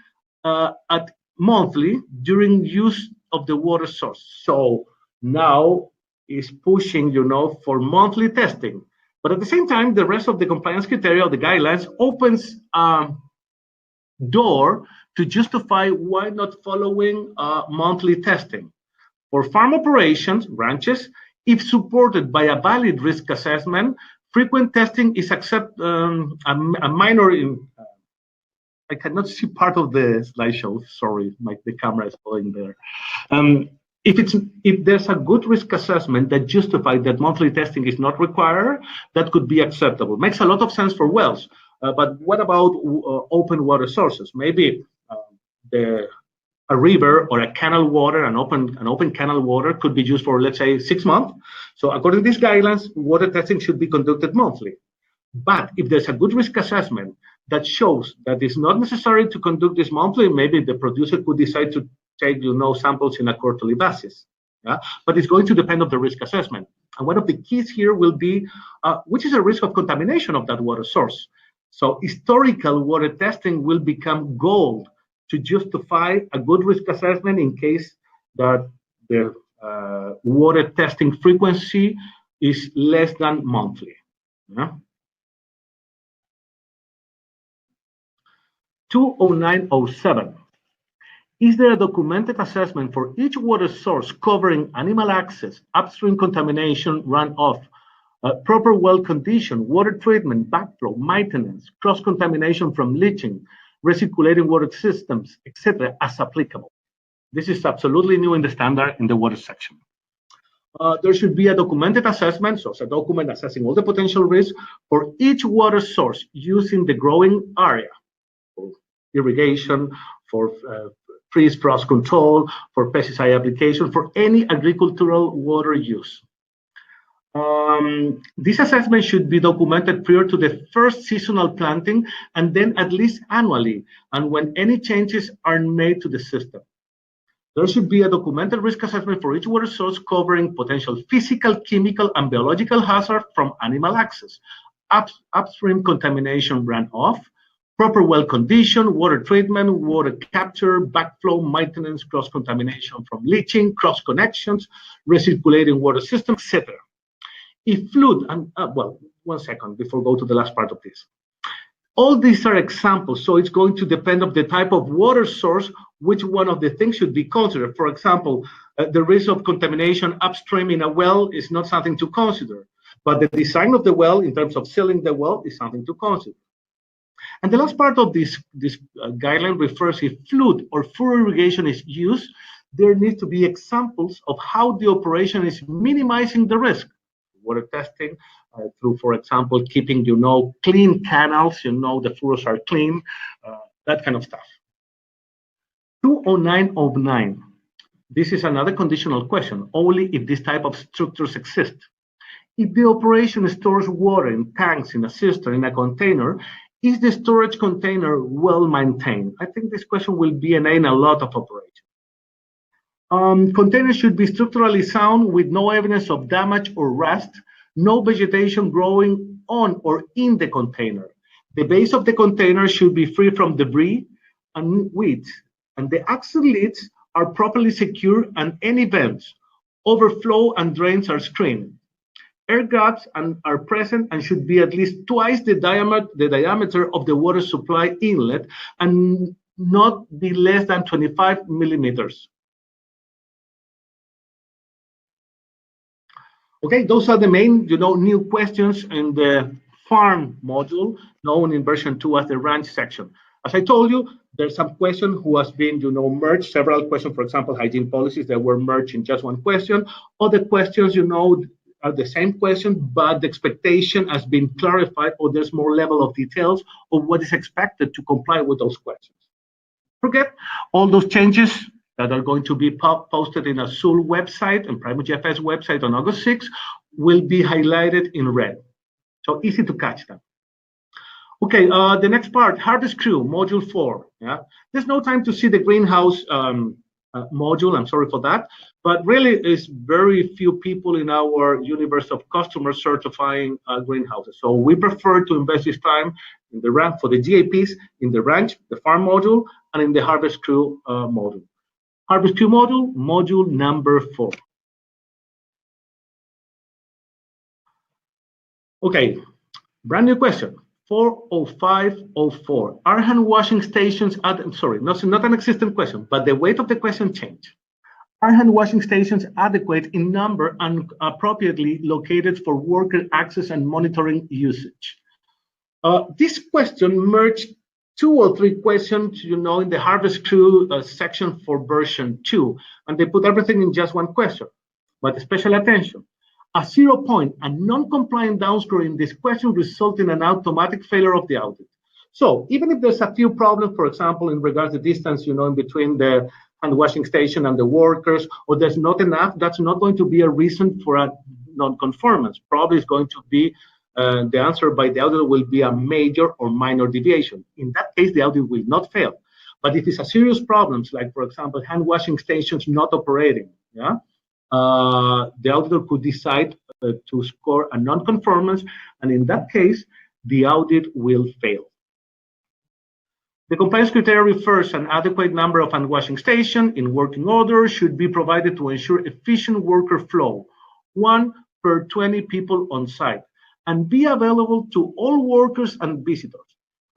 at monthly during use of the water source. So now is pushing, for monthly testing. But at the same time, the rest of the compliance criteria, the guidelines, opens a door to justify why not following monthly testing. For farm operations, ranches, if supported by a valid risk assessment, frequent testing is accepted. A minor I cannot see part of the slideshow. Sorry, the camera is going there. If there's a good risk assessment that justifies that monthly testing is not required, that could be acceptable. Makes a lot of sense for wells. But what about open water sources? Maybe a river or a canal water, an open canal water could be used for, let's say, 6 months. So according to these guidelines, water testing should be conducted monthly. But if there's a good risk assessment that shows that it's not necessary to conduct this monthly. Maybe the producer could decide to take, samples in a quarterly basis. Yeah? But it's going to depend on the risk assessment. And one of the keys here will be, which is a risk of contamination of that water source. So historical water testing will become gold to justify a good risk assessment in case that the water testing frequency is less than monthly. Yeah? 20907. Is there a documented assessment for each water source covering animal access, upstream contamination, runoff, proper well condition, water treatment, backflow, maintenance, cross-contamination from leaching, recirculating water systems, etc., as applicable? This is absolutely new in the standard in the water section. There should be a documented assessment, so it's a document assessing all the potential risks for each water source using the growing area for irrigation, for freeze-frost control, for pesticide application, for any agricultural water use. This assessment should be documented prior to the first seasonal planting and then at least annually, and when any changes are made to the system. There should be a documented risk assessment for each water source covering potential physical, chemical, and biological hazard from animal access, upstream contamination runoff, proper well condition, water treatment, water capture, backflow, maintenance, cross-contamination from leaching, cross-connections, recirculating water system, etc. If fluid, and well, 1 second before go to the last part of this. All these are examples, so it's going to depend on the type of water source, which one of the things should be considered. For example, the risk of contamination upstream in a well is not something to consider, but the design of the well in terms of sealing the well is something to consider. And the last part of this guideline refers if fluid or full irrigation is used, there needs to be examples of how the operation is minimizing the risk. Water testing through, for example, keeping, clean canals, the furrows are clean, that kind of stuff. 20909. This is another conditional question, only if this type of structures exist. If the operation stores water in tanks, in a cistern, in a container, is the storage container well maintained? I think this question will be in a lot of operations. Containers should be structurally sound with no evidence of damage or rust, no vegetation growing on or in the container. The base of the container should be free from debris and weeds, and the exit leads are properly secured and any vents, overflow and drains are screened. Air gaps are present and should be at least twice the diameter of the water supply inlet and not be less than 25 millimeters. Okay, those are the main, new questions in the farm module, known in version 2 as the ranch section. As I told you, there's some question who has been, merged, several questions, for example, hygiene policies that were merged in just one question. Other questions, are the same question, but the expectation has been clarified, or there's more level of details of what is expected to comply with those questions. Forget all those changes that are going to be posted in a SUL website and PrimusGFS website on August 6th will be highlighted in red. So easy to catch them. Okay, the next part, harvest crew, module 4. Yeah, there's no time to see the greenhouse module, I'm sorry for that, but really it's very few people in our universe of customers certifying greenhouses. So we prefer to invest this time in the ranch for the GAPs, in the ranch, the farm module, and in the harvest crew module. Harvest crew module, module number 4. Okay, brand new question. 40504. Are hand washing stations not an existing question, but the weight of the question changed. Are hand washing stations adequate in number and appropriately located for worker access and monitoring usage? This question merged 2 or 3 questions, in the harvest crew section for version 2, and they put everything in just one question. But special attention. A 0 point and non-compliant downscore in this question result in an automatic failure of the audit. So even if there's a few problems, for example, in regards to distance, in between the hand washing station and the workers, or there's not enough, that's not going to be a reason for a non-conformance. Probably it's going to be the answer by the auditor will be a major or minor deviation. In that case, the audit will not fail. But if it's a serious problems, like for example, hand washing stations not operating, yeah, the auditor could decide to score a non-conformance, and in that case, the audit will fail. The compliance criteria refers an adequate number of hand washing stations in working order should be provided to ensure efficient worker flow, 1 per 20 people on site, and be available to all workers and visitors.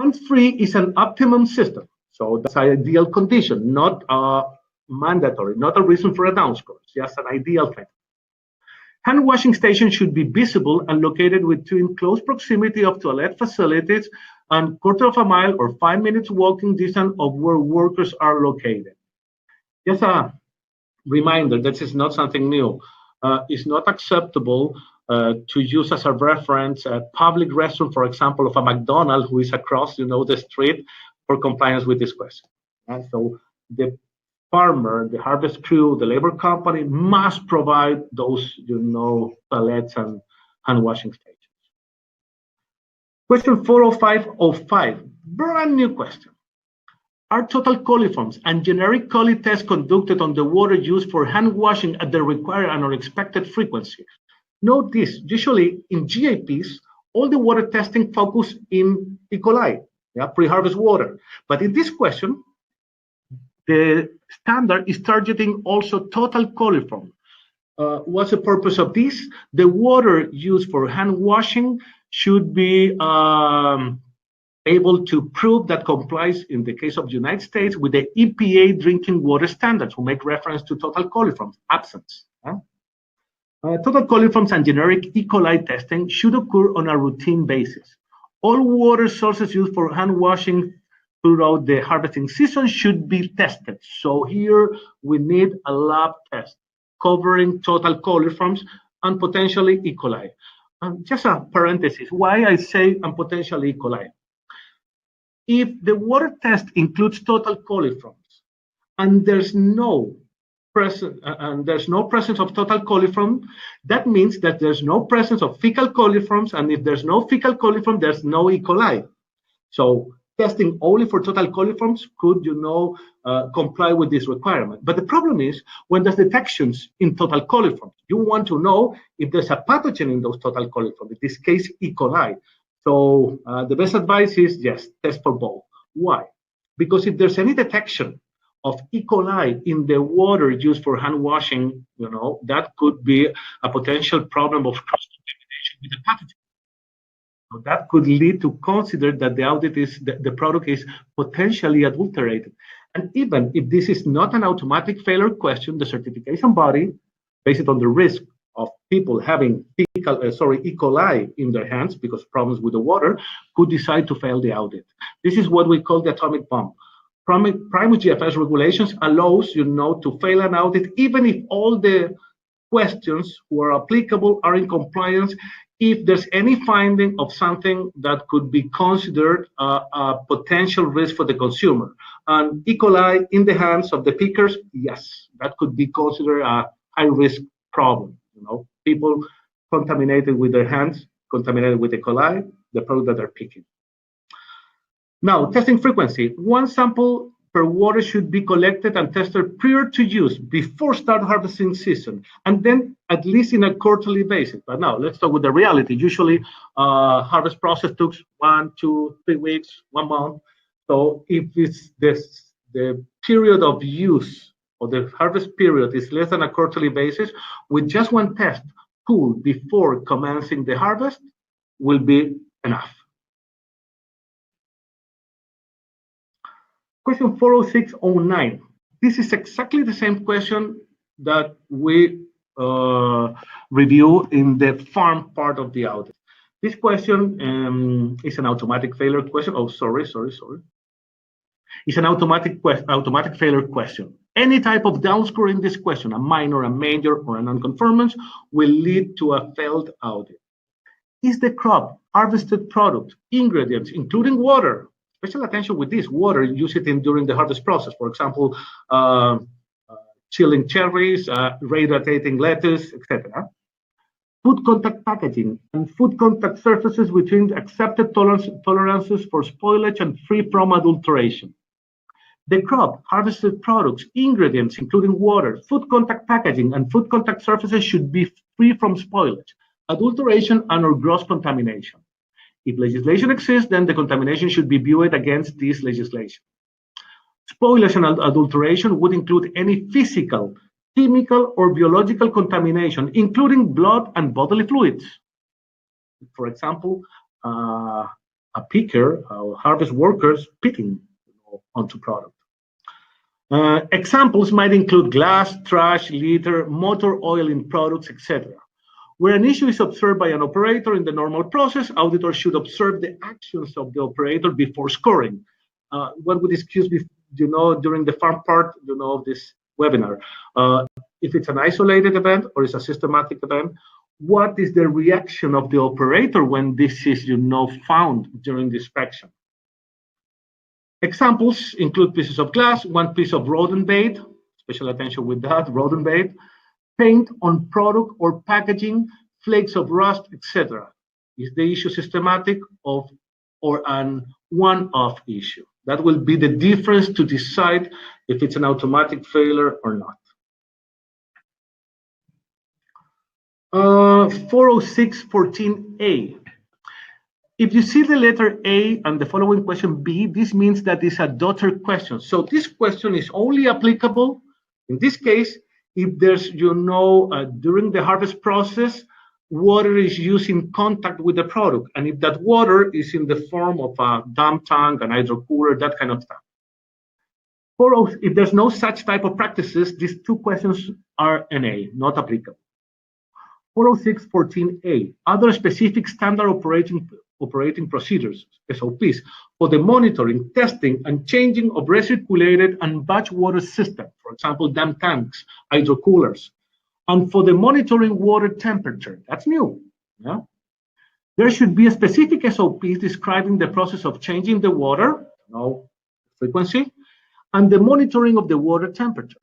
Hand-free is an optimum system, so that's an ideal condition, not mandatory, not a reason for a downscore, just an ideal thing. Hand washing stations should be visible and located within close proximity of toilet facilities and quarter of a mile or 5 minutes walking distance of where workers are located. Just a reminder, this is not something new. It's not acceptable to use as a reference a public restroom, for example, of a McDonald's who is across, the street for compliance with this question. So the farmer, the harvest crew, the labor company must provide those, toilets and hand washing stations. Question 40505, brand new question. Are total coliforms and generic coli tests conducted on the water used for hand washing at the required and unexpected frequency? Note this, usually in GAPs, all the water testing focus in E. coli, pre-harvest water. But in this question, the standard is targeting also total coliform. What's the purpose of this? The water used for hand washing should be able to prove that complies, in the case of the United States, with the EPA drinking water standards, who make reference to total coliforms, absence. Total coliforms and generic E. coli testing should occur on a routine basis. All water sources used for hand washing throughout the harvesting season should be tested. So here we need a lab test covering total coliforms and potentially E. coli. Just a parenthesis, why I say and potentially E. coli. If the water test includes total coliforms and there's no presence of total coliform, that means that there's no presence of fecal coliforms, and if there's no fecal coliform, there's no E. coli. So testing only for total coliforms could, comply with this requirement. But the problem is when there's detections in total coliforms, you want to know if there's a pathogen in those total coliforms, in this case, E. coli. So the best advice is, yes, test for both. Why? Because if there's any detection of E. coli in the water used for hand washing, that could be a potential problem of cross-contamination with the pathogen. So that could lead to consider that the product is potentially adulterated. And even if this is not an automatic failure question, the certification body, based on the risk of people having E. coli in their hands because of problems with the water, could decide to fail the audit. This is what we call the atomic bomb. PrimusGFS regulations allows to fail an audit even if all the questions who are applicable are in compliance, if there's any finding of something that could be considered a potential risk for the consumer. And E. coli in the hands of the pickers, yes, that could be considered a high-risk problem. People contaminated with their hands, contaminated with E. coli, the product that they're picking. Now, testing frequency. 1 sample per water should be collected and tested prior to use, before start harvesting season, and then at least in a quarterly basis. But now, let's start with the reality. Usually, harvest process took 1, 2, 3 weeks, 1 month. So if it's the period of use or the harvest period is less than a quarterly basis, with just 1 test pool before commencing the harvest will be enough. Question 40609. This is exactly the same question that we review in the farm part of the audit. This question is an automatic failure question. Oh, sorry. It's an automatic failure question. Any type of downscore in this question, a minor, a major, or a non-conformance, will lead to a failed audit. Is the crop, harvested product, ingredients, including water, special attention with this water, use it during the harvest process. For example, chilling cherries, rehydrating lettuce, etc. food contact packaging, and food contact surfaces within accepted tolerances for spoilage and free from adulteration. The crop, harvested products, ingredients, including water, food contact packaging, and food contact surfaces should be free from spoilage, adulteration, and/or gross contamination. If legislation exists, then the contamination should be viewed against this legislation. Spoilage and adulteration would include any physical, chemical, or biological contamination, including blood and bodily fluids. For example, a picker, harvest workers picking onto product. Examples might include glass, trash, litter, motor oil in products, etc. Where an issue is observed by an operator in the normal process, auditors should observe the actions of the operator before scoring. What would excuse me, during the fun part, of this webinar? If it's an isolated event or it's a systematic event, what is the reaction of the operator when this is, found during the inspection? Examples include pieces of glass, one piece of rodent bait, special attention with that, rodent bait, paint on product or packaging, flakes of rust, etc. Is the issue systematic or an one-off issue? That will be the difference to decide if it's an automatic failure or not. 406.14a. If you see the letter A and the following question B, this means that it's a daughter question. So this question is only applicable, in this case, if there's, during the harvest process, water is used in contact with the product, and if that water is in the form of a dump tank, an hydrocooler, that kind of stuff. If there's no such type of practices, these two questions are NA, not applicable. 406.14a, other specific standard operating procedures, SOPs, for the monitoring, testing, and changing of recirculated and batch water system, for example, dam tanks, hydrocoolers, and for the monitoring water temperature. That's new. Yeah? There should be a specific SOP describing the process of changing the water, frequency, and the monitoring of the water temperature.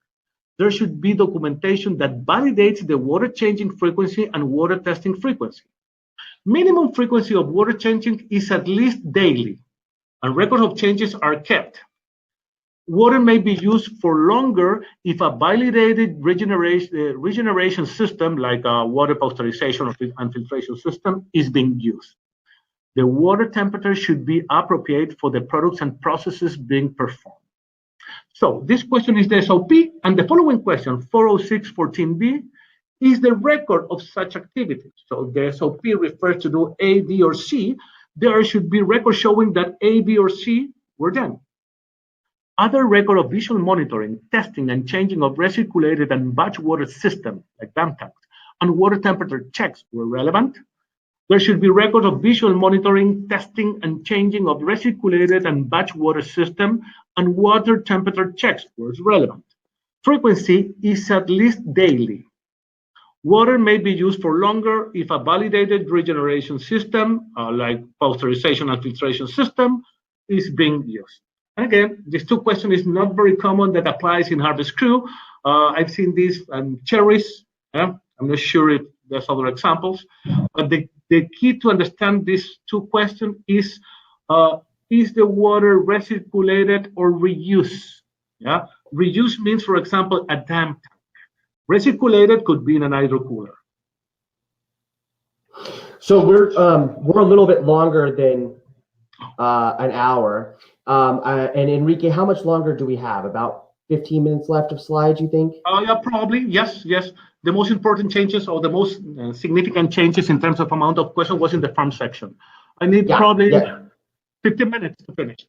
There should be documentation that validates the water changing frequency and water testing frequency. Minimum frequency of water changing is at least daily, and records of changes are kept. Water may be used for longer if a validated regeneration system, like a water pasteurization and filtration system, is being used. The water temperature should be appropriate for the products and processes being performed. So this question is the SOP, and the following question, 406.14b, is the record of such activities. So the SOP refers to do A, B, or C. There should be records showing that A, B, or C were done. Other record of visual monitoring, testing, and changing of recirculated and batch water system, like dam tanks, and water temperature checks were relevant. There should be record of visual monitoring, testing, and changing of recirculated and batch water system, and water temperature checks were relevant. Frequency is at least daily. Water may be used for longer if a validated regeneration system, like pasteurization and filtration system, is being used. And again, this two question is not very common that applies in harvest crew. I've seen this cherries. I'm not sure if there's other examples, but the key to understand these two questions is the water recirculated or reused? Yeah, reuse means, for example, a dam tank. Recirculated could be in an hydrocooler. So we're a little bit longer than an hour. And Enrique, how much longer do we have? About 15 minutes left of slides, you think? Yeah, probably. Yes. The most important changes or the most significant changes in terms of amount of question was in the farm section. I need probably 15 minutes to finish.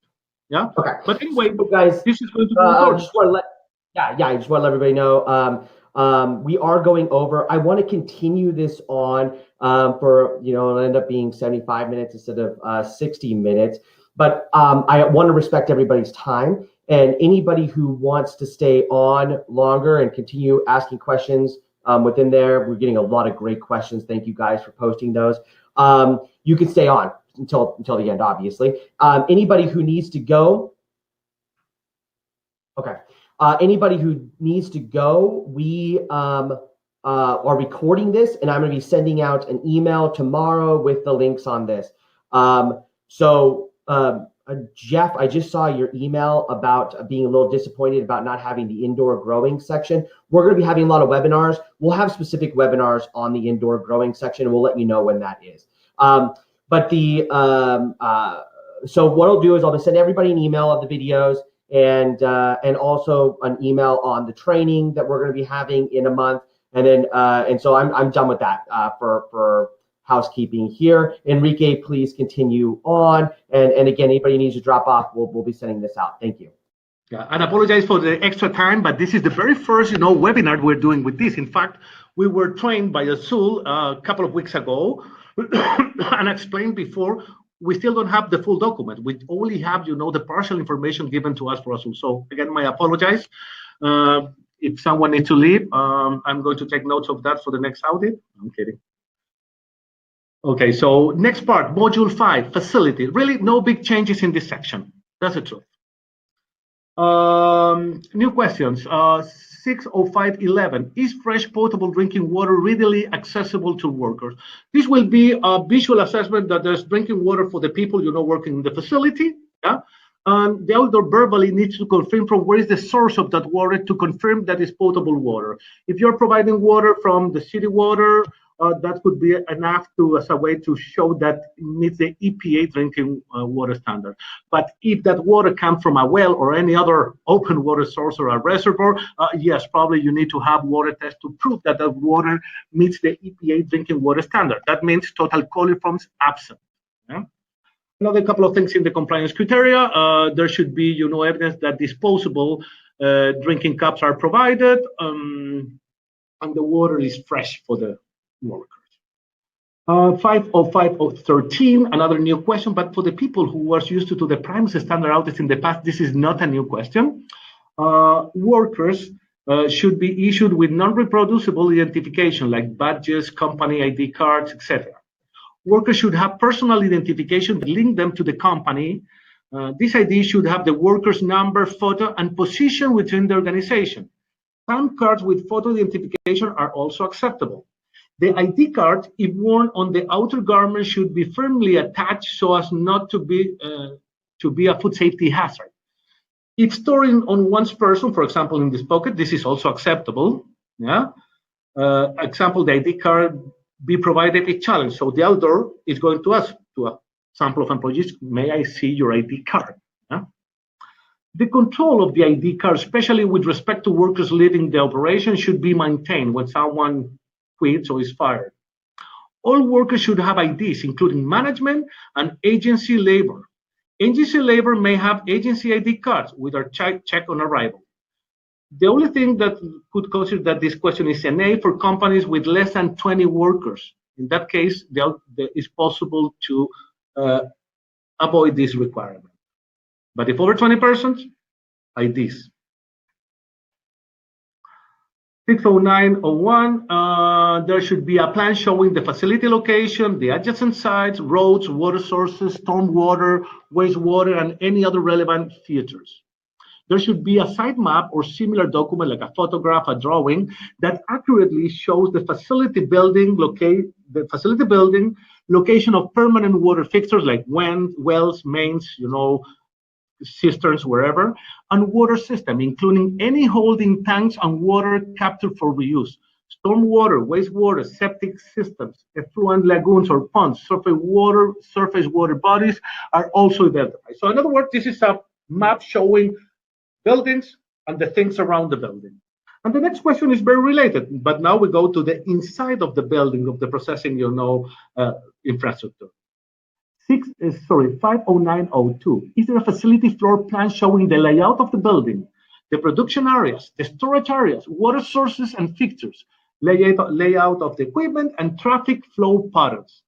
Yeah. Okay. But anyway, so guys, this is going to be I just want to let everybody know. We are going over. I want to continue this on for, it'll end up being 75 minutes instead of 60 minutes. But I want to respect everybody's time, and anybody who wants to stay on longer and continue asking questions within there. We're getting a lot of great questions. Thank you guys for posting those. You can stay on until the end, obviously. Anybody who needs to go. Okay. Anybody who needs to go, we are recording this, and I'm going to be sending out an email tomorrow with the links on this. Jeff, I just saw your email about being a little disappointed about not having the indoor growing section. We're going to be having a lot of webinars. We'll have specific webinars on the indoor growing section, and we'll let you know when that is. So what I'll do is I'll send everybody an email of the videos and also an email on the training that we're going to be having in a month. And then so I'm done with that for housekeeping here. Enrique, please continue on. And again, anybody needs to drop off, we'll be sending this out. Thank you. Yeah, and apologize for the extra time, but this is the very first webinar we're doing with this. In fact, we were trained by Azul a couple of weeks ago, and I explained before, we still don't have the full document. We only have the partial information given to us for Azul. So again, my apologize. If someone needs to leave, I'm going to take notes of that for the next audit. I'm kidding. Okay, so next part, module 5, facility. Really no big changes in this section. That's the truth. New questions. 60511. Is fresh potable drinking water readily accessible to workers? This will be a visual assessment that there's drinking water for the people working in the facility. Yeah. And the auditor verbally needs to confirm from where is the source of that water to confirm that it's potable water. If you're providing water from the city water, that could be enough as a way to show that it meets the EPA drinking water standard. But if that water comes from a well or any other open water source or a reservoir, yes, probably you need to have water tests to prove that the water meets the EPA drinking water standard. That means total coliforms absent. Yeah? Another couple of things in the compliance criteria. There should be, evidence that disposable drinking cups are provided, and the water is fresh for the workers. 50513, another new question, but for the people who were used to the Primus standard audits in the past, this is not a new question. Workers should be issued with non-reproducible identification like badges, company ID cards, etc. Workers should have personal identification that link them to the company. This ID should have the worker's number, photo, and position within the organization. Some cards with photo identification are also acceptable. The ID card, if worn on the outer garment, should be firmly attached so as not to be a food safety hazard. If storing on one's person, for example, in this pocket, this is also acceptable. Yeah. Example, the ID card be provided a challenge. So the auditor is going to ask to a sample of employees, may I see your ID card? Yeah. The control of the ID card, especially with respect to workers leaving the operation, should be maintained when someone quits or is fired. All workers should have IDs, including management and agency labor. Agency labor may have agency ID cards with our check on arrival. The only thing that could consider that this question is an A for companies with less than 20 workers. In that case, it's possible to avoid this requirement. But if over 20 persons, IDs. 60901, there should be a plan showing the facility location, the adjacent sites, roads, water sources, storm water, wastewater, and any other relevant features. There should be a site map or similar document like a photograph, a drawing that accurately shows the facility building, location of permanent water fixtures like wells, mains, cisterns, wherever, and water system, including any holding tanks and water captured for reuse. Stormwater, wastewater, septic systems, effluent lagoons or ponds, surface water bodies are also identified. So in other words, this is a map showing buildings and the things around the building. And the next question is very related, but now we go to the inside of the building of the processing, infrastructure. 50902. Is there a facility floor plan showing the layout of the building, the production areas, the storage areas, water sources and fixtures, layout of the equipment, and traffic flow patterns?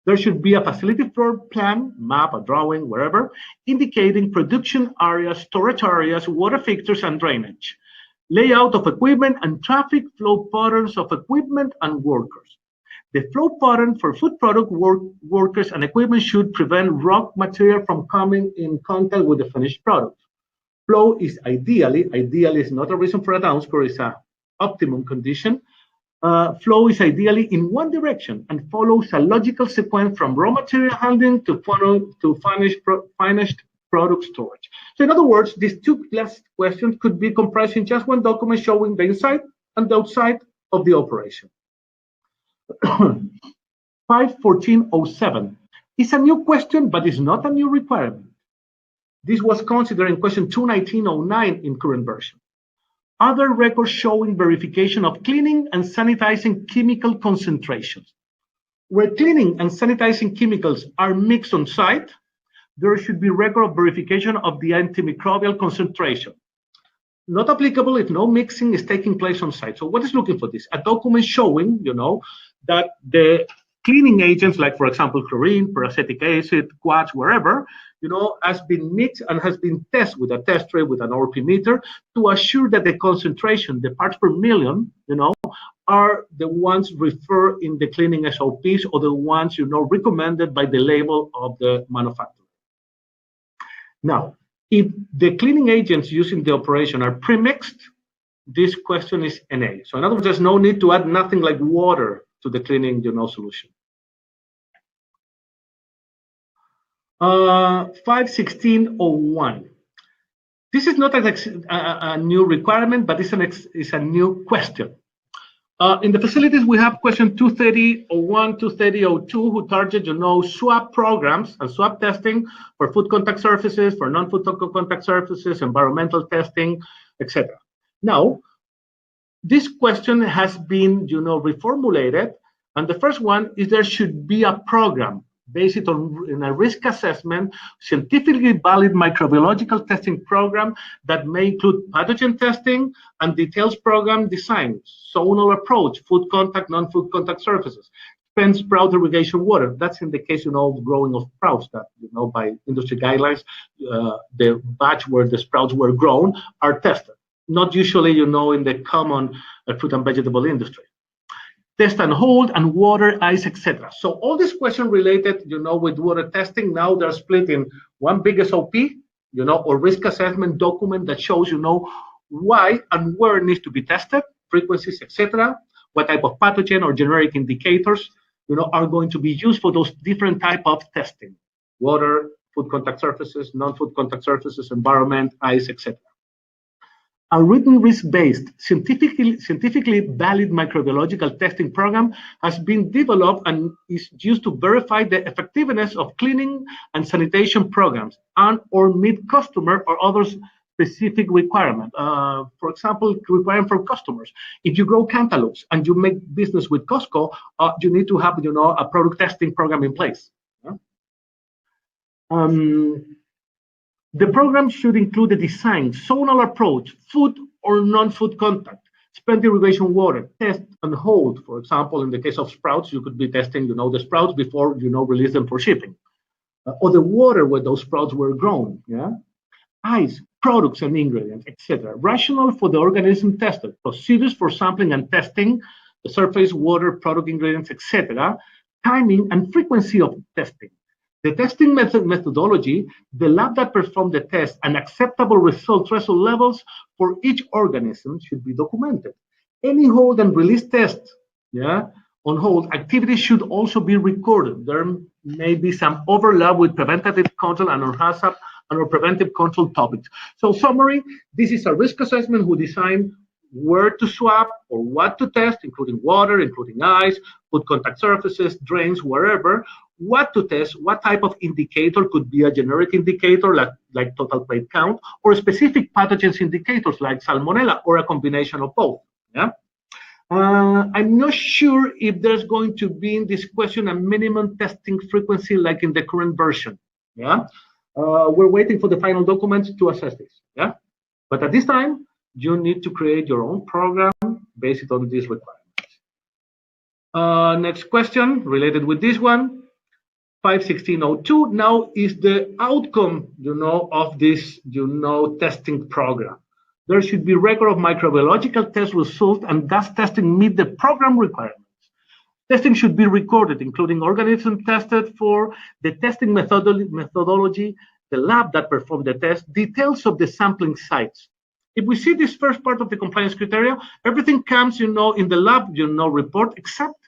There should be a facility floor plan, map, a drawing, wherever, indicating production areas, storage areas, water fixtures, and drainage, layout of equipment, and traffic flow patterns of equipment and workers. The flow pattern for food product workers and equipment should prevent raw material from coming in contact with the finished product. Flow is ideally is not a reason for a downscore, it's an optimum condition. flow is ideally in one direction and follows a logical sequence from raw material handling to finished product storage. So in other words, these two last questions could be comprised in just one document showing the inside and the outside of the operation. 51407 is a new question, but is not a new requirement. This was considered in question 21909 in current version. Other records showing verification of cleaning and sanitizing chemical concentrations. Where cleaning and sanitizing chemicals are mixed on site, there should be record of verification of the antimicrobial concentration. Not applicable if no mixing is taking place on site. So what is looking for this? A document showing, that the cleaning agents, like for example, chlorine, peracetic acid, quartz, wherever, has been mixed and has been tested with a test tray with an ORP meter to assure that the concentration, the parts per million, are the ones referred in the cleaning SOPs or the ones, recommended by the label of the manufacturer. Now, if the cleaning agents used in the operation are pre-mixed, this question is NA. So in other words, there's no need to add nothing like water to the cleaning, solution. 51601. This is not a new requirement, but it's a new question. In the facilities, we have question 23001, 23002, who target, swap programs and swap testing for food contact surfaces, for non-food contact surfaces, environmental testing, etc. Now, this question has been, reformulated, and the first one is there should be a program based on a risk assessment, scientifically valid microbiological testing program that may include pathogen testing and details program design, zonal approach, food contact, non-food contact surfaces, spent sprout irrigation water. That's in the case, of growing of sprouts that, by industry guidelines, the batch where the sprouts were grown are tested. Not usually, in the common fruit and vegetable industry. Test and hold and water, ice, etc. So all these questions related, with water testing, now they're split in one big SOP, or risk assessment document that shows, why and where it needs to be tested, frequencies, etc. What type of pathogen or generic indicators, are going to be used for those different type of testing: water, food contact surfaces, non-food contact surfaces, environment, ice, etc. A written risk-based, scientifically valid microbiological testing program has been developed and is used to verify the effectiveness of cleaning and sanitation programs and or meet customer or other specific requirement. For example, requirement for customers. If you grow cantaloupes and you make business with Costco, you need to have, a product testing program in place. The program should include the design, zonal approach, food or non-food contact, spent irrigation water, test and hold. For example, in the case of sprouts, you could be testing, the sprouts before, release them for shipping. Or the water where those sprouts were grown, ice, products and ingredients, etc. Rationale for the organism tested, procedures for sampling and testing, the surface, water, product ingredients, etc. Timing and frequency of testing. The testing methodology, the lab that performed the test, and acceptable result threshold levels for each organism should be documented. Any hold and release test, on hold activities should also be recorded. There may be some overlap with preventative control and or HACCP and or preventive control topics. So summary, this is a risk assessment who design where to swap or what to test, including water, including ice, food contact surfaces, drains, wherever, what to test, what type of indicator could be a generic indicator like total plate count, or specific pathogens indicators like salmonella, or a combination of both. I'm not sure if there's going to be in this question a minimum testing frequency like in the current version. We're waiting for the final documents to assess this. But at this time, you need to create your own program based on these requirements. Next question related with this one, 51602. Now is the outcome, of this, testing program. There should be record of microbiological test results, and thus testing meet the program requirements. Testing should be recorded, including organisms tested for, the testing methodology, the lab that performed the test, details of the sampling sites. if we see this first part of the compliance criteria, everything comes, in the lab, report, except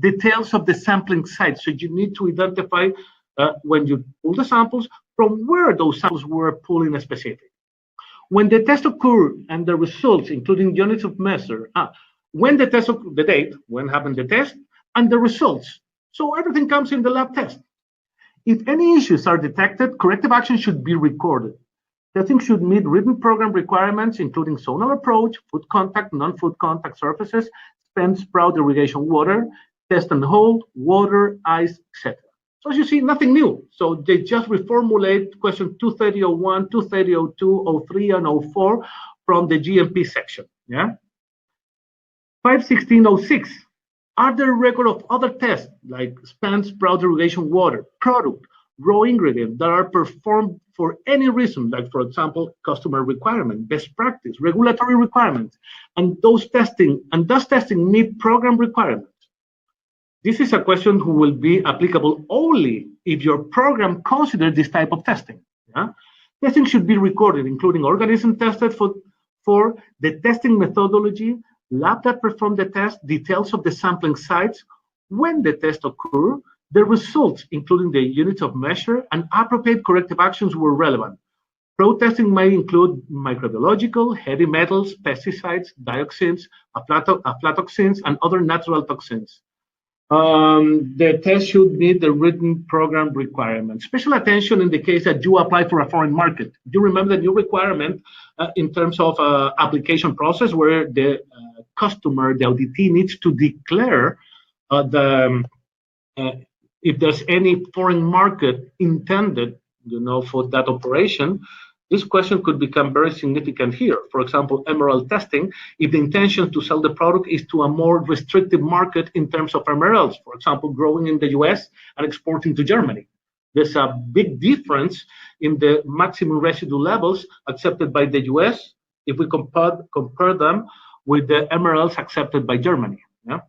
details of the sampling site. So you need to identify when you pull the samples from where those samples were pulled in a specific. When the test occurred and the results, including units of measure, when the test, the date, when happened the test, and the results. So everything comes in the lab test. If any issues are detected, corrective action should be recorded. Testing should meet written program requirements, including zonal approach, food contact, non-food contact surfaces, spent sprout irrigation water, test and hold, water, ice, etc. So as you see, nothing new. So they just reformulate question 230.01, 230.02, 03, and 04 from the GMP section. Yeah. 516.06. Are there record of other tests like spent sprout irrigation water, product, raw ingredient that are performed for any reason, like for example, customer requirement, best practice, regulatory requirements, and those testing meet program requirements? This is a question who will be applicable only if your program considers this type of testing. Yeah? Testing should be recorded, including organism tested for the testing methodology, lab that performed the test, details of the sampling sites, when the test occurred, the results, including the units of measure, and appropriate corrective actions were relevant. Probe testing may include microbiological, heavy metals, pesticides, dioxins, aflatoxins, and other natural toxins. The test should meet the written program requirements. Special attention in the case that you apply for a foreign market. You remember the new requirement in terms of application process where the customer, the auditee, needs to declare if there's any foreign market intended, for that operation. This question could become very significant here. For example, emerald testing, if the intention to sell the product is to a more restrictive market in terms of emeralds, for example, growing in the US and exporting to Germany. There's a big difference in the maximum residue levels accepted by the US if we compare them with the emeralds accepted by Germany. Yeah?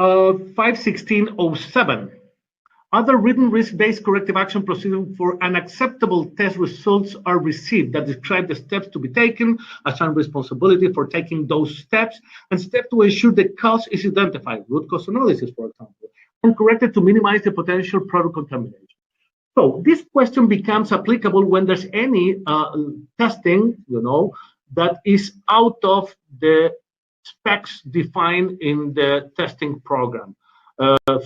516.07. Other written risk-based corrective action procedure for unacceptable test results are received that describe the steps to be taken, assign responsibility for taking those steps, and steps to ensure the cause is identified, root cause analysis, for example, and corrected to minimize the potential product contamination. So this question becomes applicable when there's any testing, that is out of the specs defined in the testing program.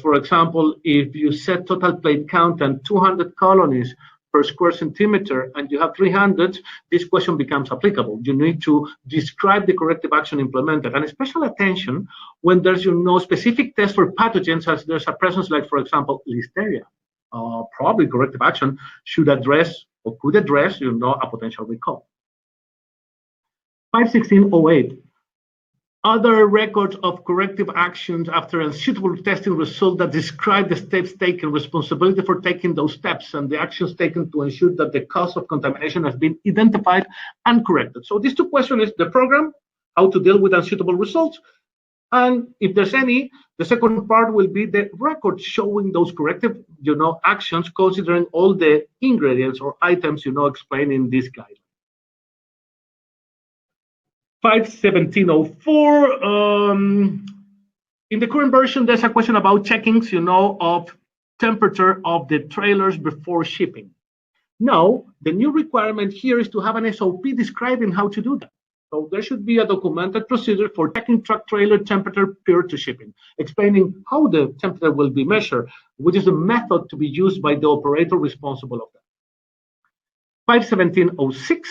For example, if you set total plate count and 200 colonies per square centimeter and you have 300, this question becomes applicable. You need to describe the corrective action implemented, and special attention when there's specific test for pathogens as there's a presence like, for example, listeria. Probably corrective action should address or could address a potential recall. 516.08. Other records of corrective actions after unsuitable testing result that describe the steps taken, responsibility for taking those steps, and the actions taken to ensure that the cause of contamination has been identified and corrected. So these two questions is the program, how to deal with unsuitable results, and if there's any, the second part will be the record showing those corrective, actions, considering all the ingredients or items, explained in this guide. 517.04. In the current version, there's a question about checkings, of temperature of the trailers before shipping. Now, the new requirement here is to have an SOP describing how to do that. So there should be a documented procedure for checking truck trailer temperature prior to shipping, explaining how the temperature will be measured, which is the method to be used by the operator responsible of that. 517.06.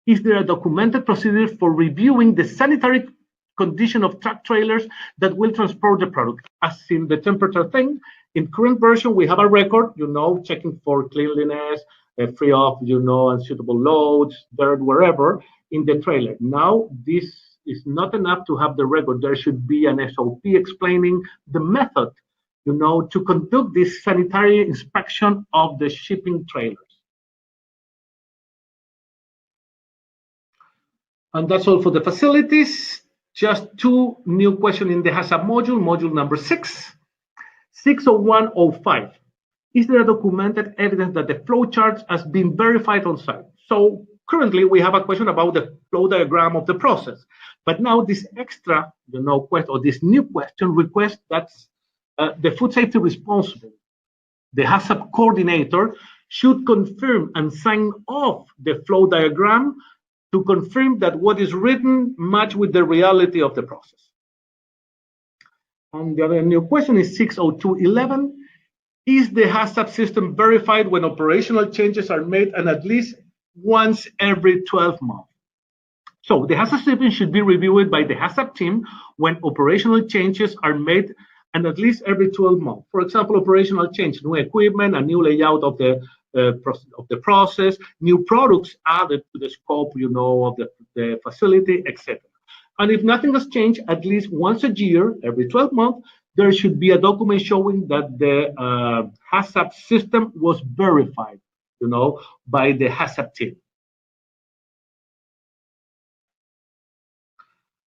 Is there a documented procedure for reviewing the sanitary condition of truck trailers that will transport the product? As in the temperature thing, in current version, we have a record, checking for cleanliness, free of, unsuitable loads, dirt, wherever, in the trailer. Now, this is not enough to have the record. There should be an SOP explaining the method, to conduct this sanitary inspection of the shipping trailers. And that's all for the facilities. Just two new questions in the HACCP module, module number 6. 601.05. is there a documented evidence that the flow chart has been verified on site? So currently we have a question about the flow diagram of the process, but now this extra, question, or this new question requests that the food safety responsible, the HACCP coordinator, should confirm and sign off the flow diagram to confirm that what is written match with the reality of the process. And the other new question is 60211. Is the HACCP system verified when operational changes are made and at least once every 12 months? So the HACCP system should be reviewed by the HACCP team when operational changes are made and at least every 12 months. For example, operational change, new equipment, a new layout of the process, new products added to the scope, of the facility, etc. And if nothing has changed, at least once a year, every 12 months, there should be a document showing that the HACCP system was verified, by the HACCP team.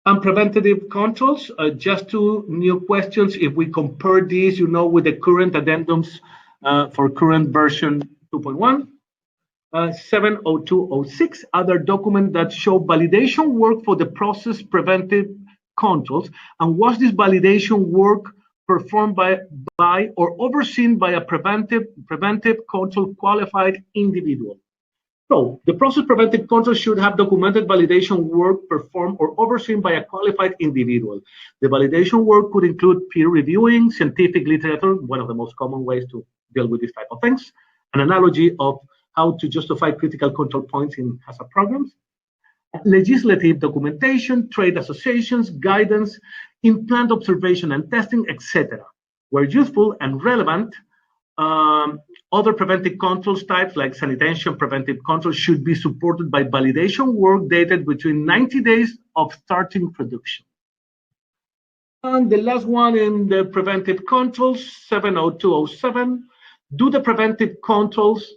And preventative controls, just two new questions. If we compare these, with the current addendums for current version 2.1, 70206, other document that show validation work for the process preventive controls, and was this validation work performed by or overseen by a preventive control qualified individual? So the process preventive control should have documented validation work performed or overseen by a qualified individual. The validation work could include peer reviewing, scientific literature, one of the most common ways to deal with this type of things, an analogy of how to justify critical control points in HACCP programs, legislative documentation, trade associations, guidance, in-plant observation and testing, etc. Where useful and relevant, other preventive controls types like sanitation preventive control should be supported by validation work dated between 90 days of starting production. And the last one in the preventive controls, 70207, do the preventive controls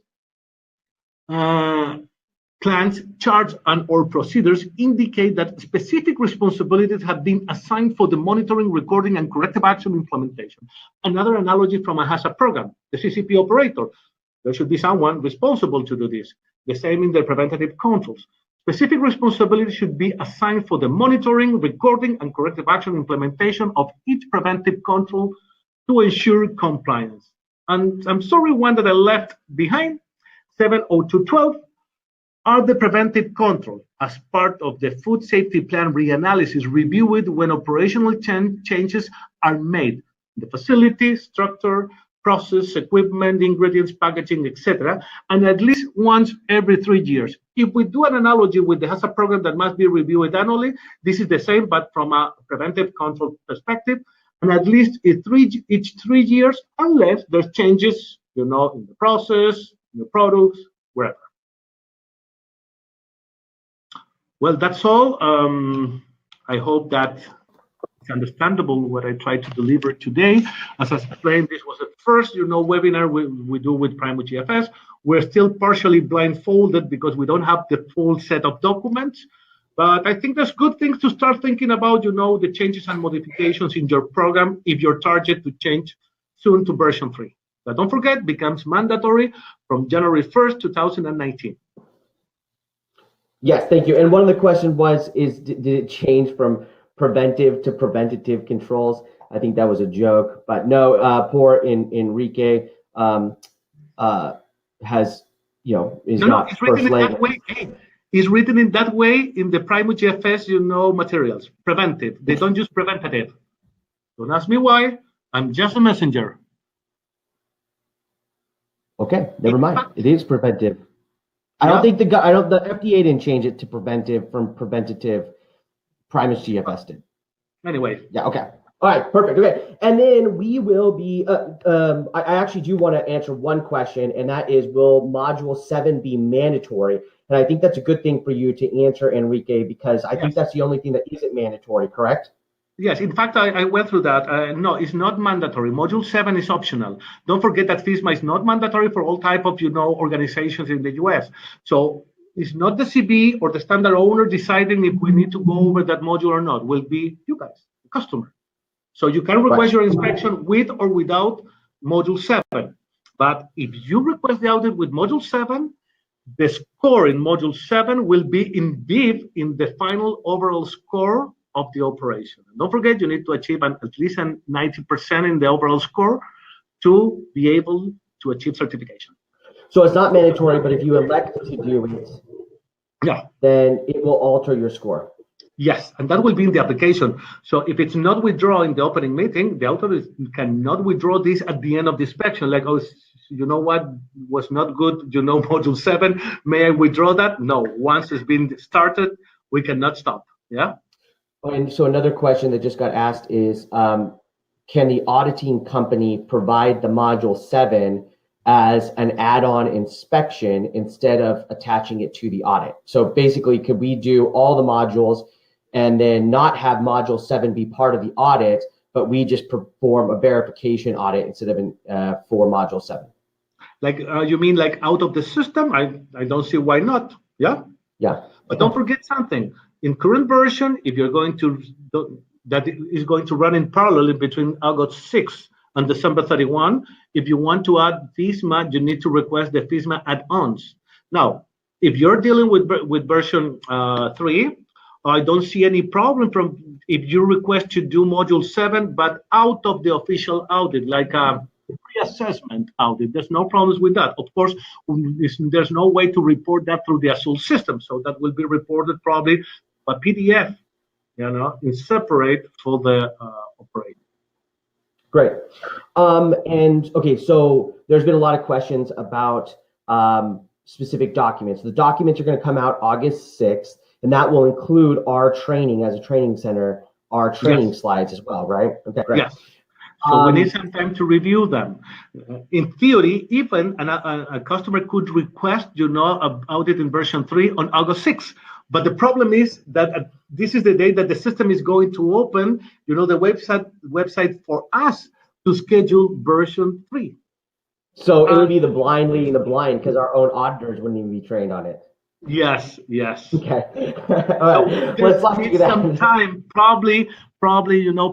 plans, charts, and or procedures indicate that specific responsibilities have been assigned for the monitoring, recording, and corrective action implementation. Another analogy from a HACCP program, the CCP operator. There should be someone responsible to do this. The same in the preventative controls. Specific responsibility should be assigned for the monitoring, recording, and corrective action implementation of each preventive control to ensure compliance. And I'm sorry, one that I left behind, 70212, are the preventive control as part of the food safety plan reanalysis reviewed when operational changes are made in the facility, structure, process, equipment, ingredients, packaging, etc., and at least once every 3 years. If we do an analogy with the HACCP program that must be reviewed annually, this is the same, but from a preventive control perspective, and at least each 3 years, unless there's changes, in the process, new products, wherever. Well, that's all. I hope that it's understandable what I tried to deliver today. As I explained, this was the first, webinar we do with PrimusGFS. We're still partially blindfolded because we don't have the full set of documents. But I think there's good things to start thinking about, the changes and modifications in your program if you're targeted to change soon to version 3. But don't forget, becomes mandatory from January 1st, 2019. Yes, thank you. And one of the questions did it change from preventive to preventative controls? I think that was a joke, but no. Poor Enrique has, is not first language. It's written in that way in the PrimusGFS, materials. Preventive. They don't use preventative. Don't ask me why. I'm just a messenger. Okay, never mind. It is preventive. I don't think the FDA didn't change it to preventive from preventative. PrimusGFS did. Anyway. Yeah. Okay. All right. Perfect. Okay. And then we will be. I actually do want to answer one question, and that is, will Module 7 be mandatory? And I think that's a good thing for you to answer, Enrique, because I think that's the only thing that isn't mandatory. Correct? Yes, in fact, I went through that. No, it's not mandatory. Module 7 is optional. Don't forget that FISMA is not mandatory for all type of, organizations in the US. So it's not the CB or the standard owner deciding if we need to go over that module or not. Will be you guys, the customer. So you can request your inspection with or without Module 7. But if you request the audit with Module 7, the score in Module 7 will be indeed in the final overall score of the operation. And don't forget, you need to achieve at least 90% in the overall score to be able to achieve certification. So it's not mandatory, but if you elect to do it, yeah, then it will alter your score. Yes, and that will be in the application. So if it's not withdrawn in the opening meeting, the author cannot withdraw this at the end of the inspection. Like, oh, you know what was not good, Module 7, may I withdraw that? No, once it's been started, we cannot stop, yeah? And so another question that just got asked is, can the auditing company provide the Module 7 as an add-on inspection instead of attaching it to the audit? So basically, could we do all the modules and then not have Module 7 be part of the audit, but we just perform a verification audit instead of for Module 7? Like, you mean like out of the system? I don't see why not, yeah? Yeah. But don't forget something. In current version, if you're going to, that is going to run in parallel between August 6th and December 31, if you want to add FISMA, you need to request the FISMA add-ons. Now, if you're dealing with version 3, I don't see any problem from if you request to do Module 7, but out of the official audit, like a pre-assessment audit. There's no problems with that. Of course, there's no way to report that through the Azul system, so that will be reported probably by PDF, is separate for the operator. Great. And okay, so there's been a lot of questions about specific documents. The documents are going to come out August 6th, and that will include our training as a training center, our training slides as well, right? Okay, great. Yes. So we need some time to review them. In theory, even a customer could request, an audit in version 3 on August 6th. But the problem is that this is the day that the system is going to open, the website for us to schedule version 3. So it would be the blind leading the blind because our own auditors wouldn't even be trained on it. Yes. Okay. All right. Let's need some time. Probably,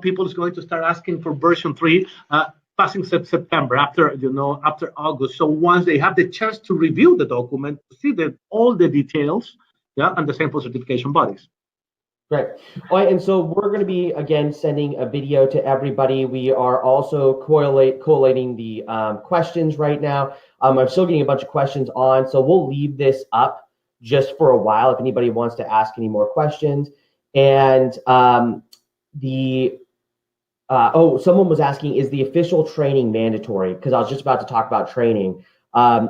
people is going to start asking for version 3 passing September after August. So once they have the chance to review the document, see all the details, and the same for certification bodies. Great. All right, and so we're going to be again sending a video to everybody. We are also collating the questions right now. I'm still getting a bunch of questions on, so we'll leave this up just for a while if anybody wants to ask any more questions. And someone was asking, is the official training mandatory? Because I was just about to talk about training.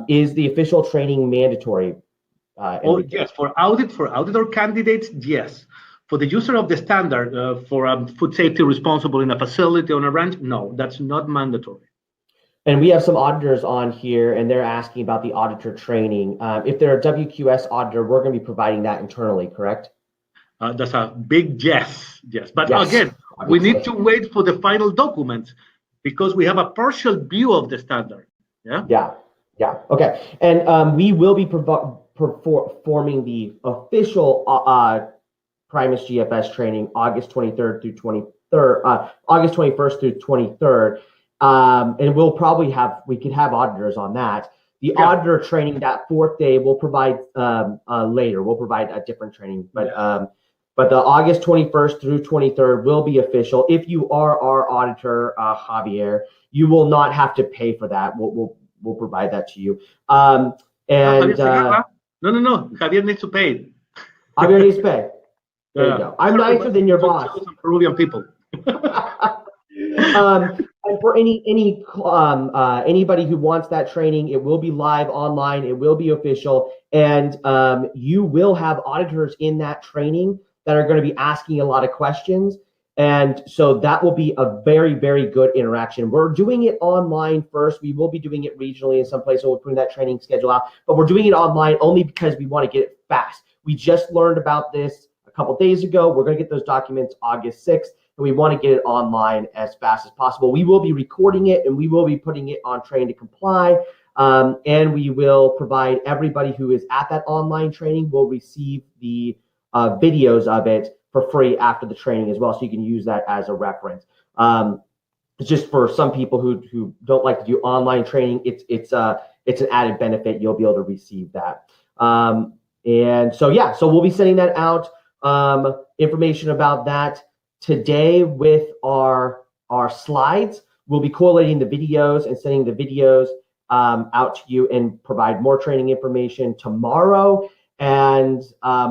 Is the official training mandatory? Yes, for auditor candidates, yes. For the user of the standard, for food safety responsible in a facility on a ranch, no, that's not mandatory. And we have some auditors on here, and they're asking about the auditor training. If they're a WQS auditor, we're going to be providing that internally, correct? That's a big yes. But again, obviously, we need to wait for the final document because we have a partial view of the standard. Yeah. Okay. And we will be performing the official PrimusGFS training August 21st through 23rd. And we'll probably we could have auditors on that. The auditor training that 4th day we'll provide later. We'll provide a different training, but the August 21st through 23rd will be official. If you are our auditor, Javier, you will not have to pay for that. We'll provide that to you. No. Javier needs to pay. Javier needs to pay. There you go. I'm nicer than your boss. Peruvian people. And for anybody who wants that training, it will be live online. It will be official, and you will have auditors in that training that are going to be asking a lot of questions. And so that will be a very, very good interaction. We're doing it online first. We will be doing it regionally in some places. We'll bring that training schedule out, but we're doing it online only because we want to get it fast. We just learned about this a couple days ago. We're going to get those documents August 6th. And we want to get it online as fast as possible. We will be recording it and we will be putting it on Train to Comply. And we will provide everybody who is at that online training will receive the videos of it for free after the training as well. So you can use that as a reference. It's just for some people who don't like to do online training. It's an added benefit. You'll be able to receive that. And so yeah, so we'll be sending that out. Information about that today with our slides. We'll be correlating the videos and sending the videos out to you and provide more training information tomorrow. And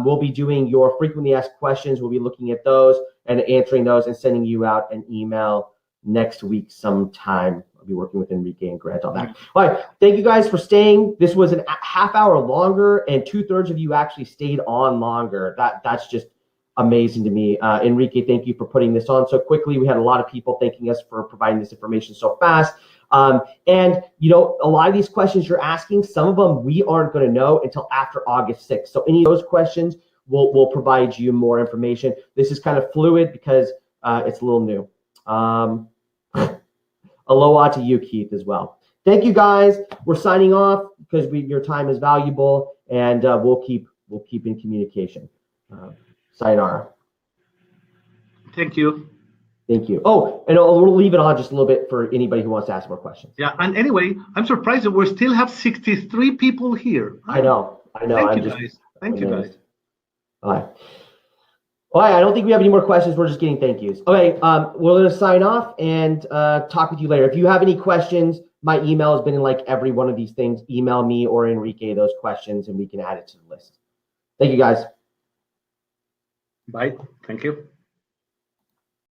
we'll be doing your frequently asked questions. We'll be looking at those and answering those and sending you out an email next week sometime. I'll be working with Enrique and Grant on that. All right, thank you guys for staying. This was a half hour longer, and 2/3 of you actually stayed on longer. That's just amazing to me. Enrique, thank you for putting this on so quickly. We had a lot of people thanking us for providing this information so fast. And you know, a lot of these questions you're asking, some of them we aren't going to know until after August 6th. So any of those questions, we'll provide you more information. This is kind of fluid because it's a little new. Aloha to you, Keith, as well. Thank you, guys. We're signing off because your time is valuable, and we'll keep in communication. Sayonara. Thank you. Thank you. Oh, and we'll leave it on just a little bit for anybody who wants to ask more questions. Yeah, and anyway, I'm surprised that we still have 63 people here. I know. Thank you, guys. Thank you, guys. All right. All right, I don't think we have any more questions. We're just getting thank yous. Okay, we're going to sign off and talk with you later. If you have any questions, my email has been in like every one of these things. Email me or Enrique those questions, and we can add it to the list. Thank you, guys. Bye. Thank you.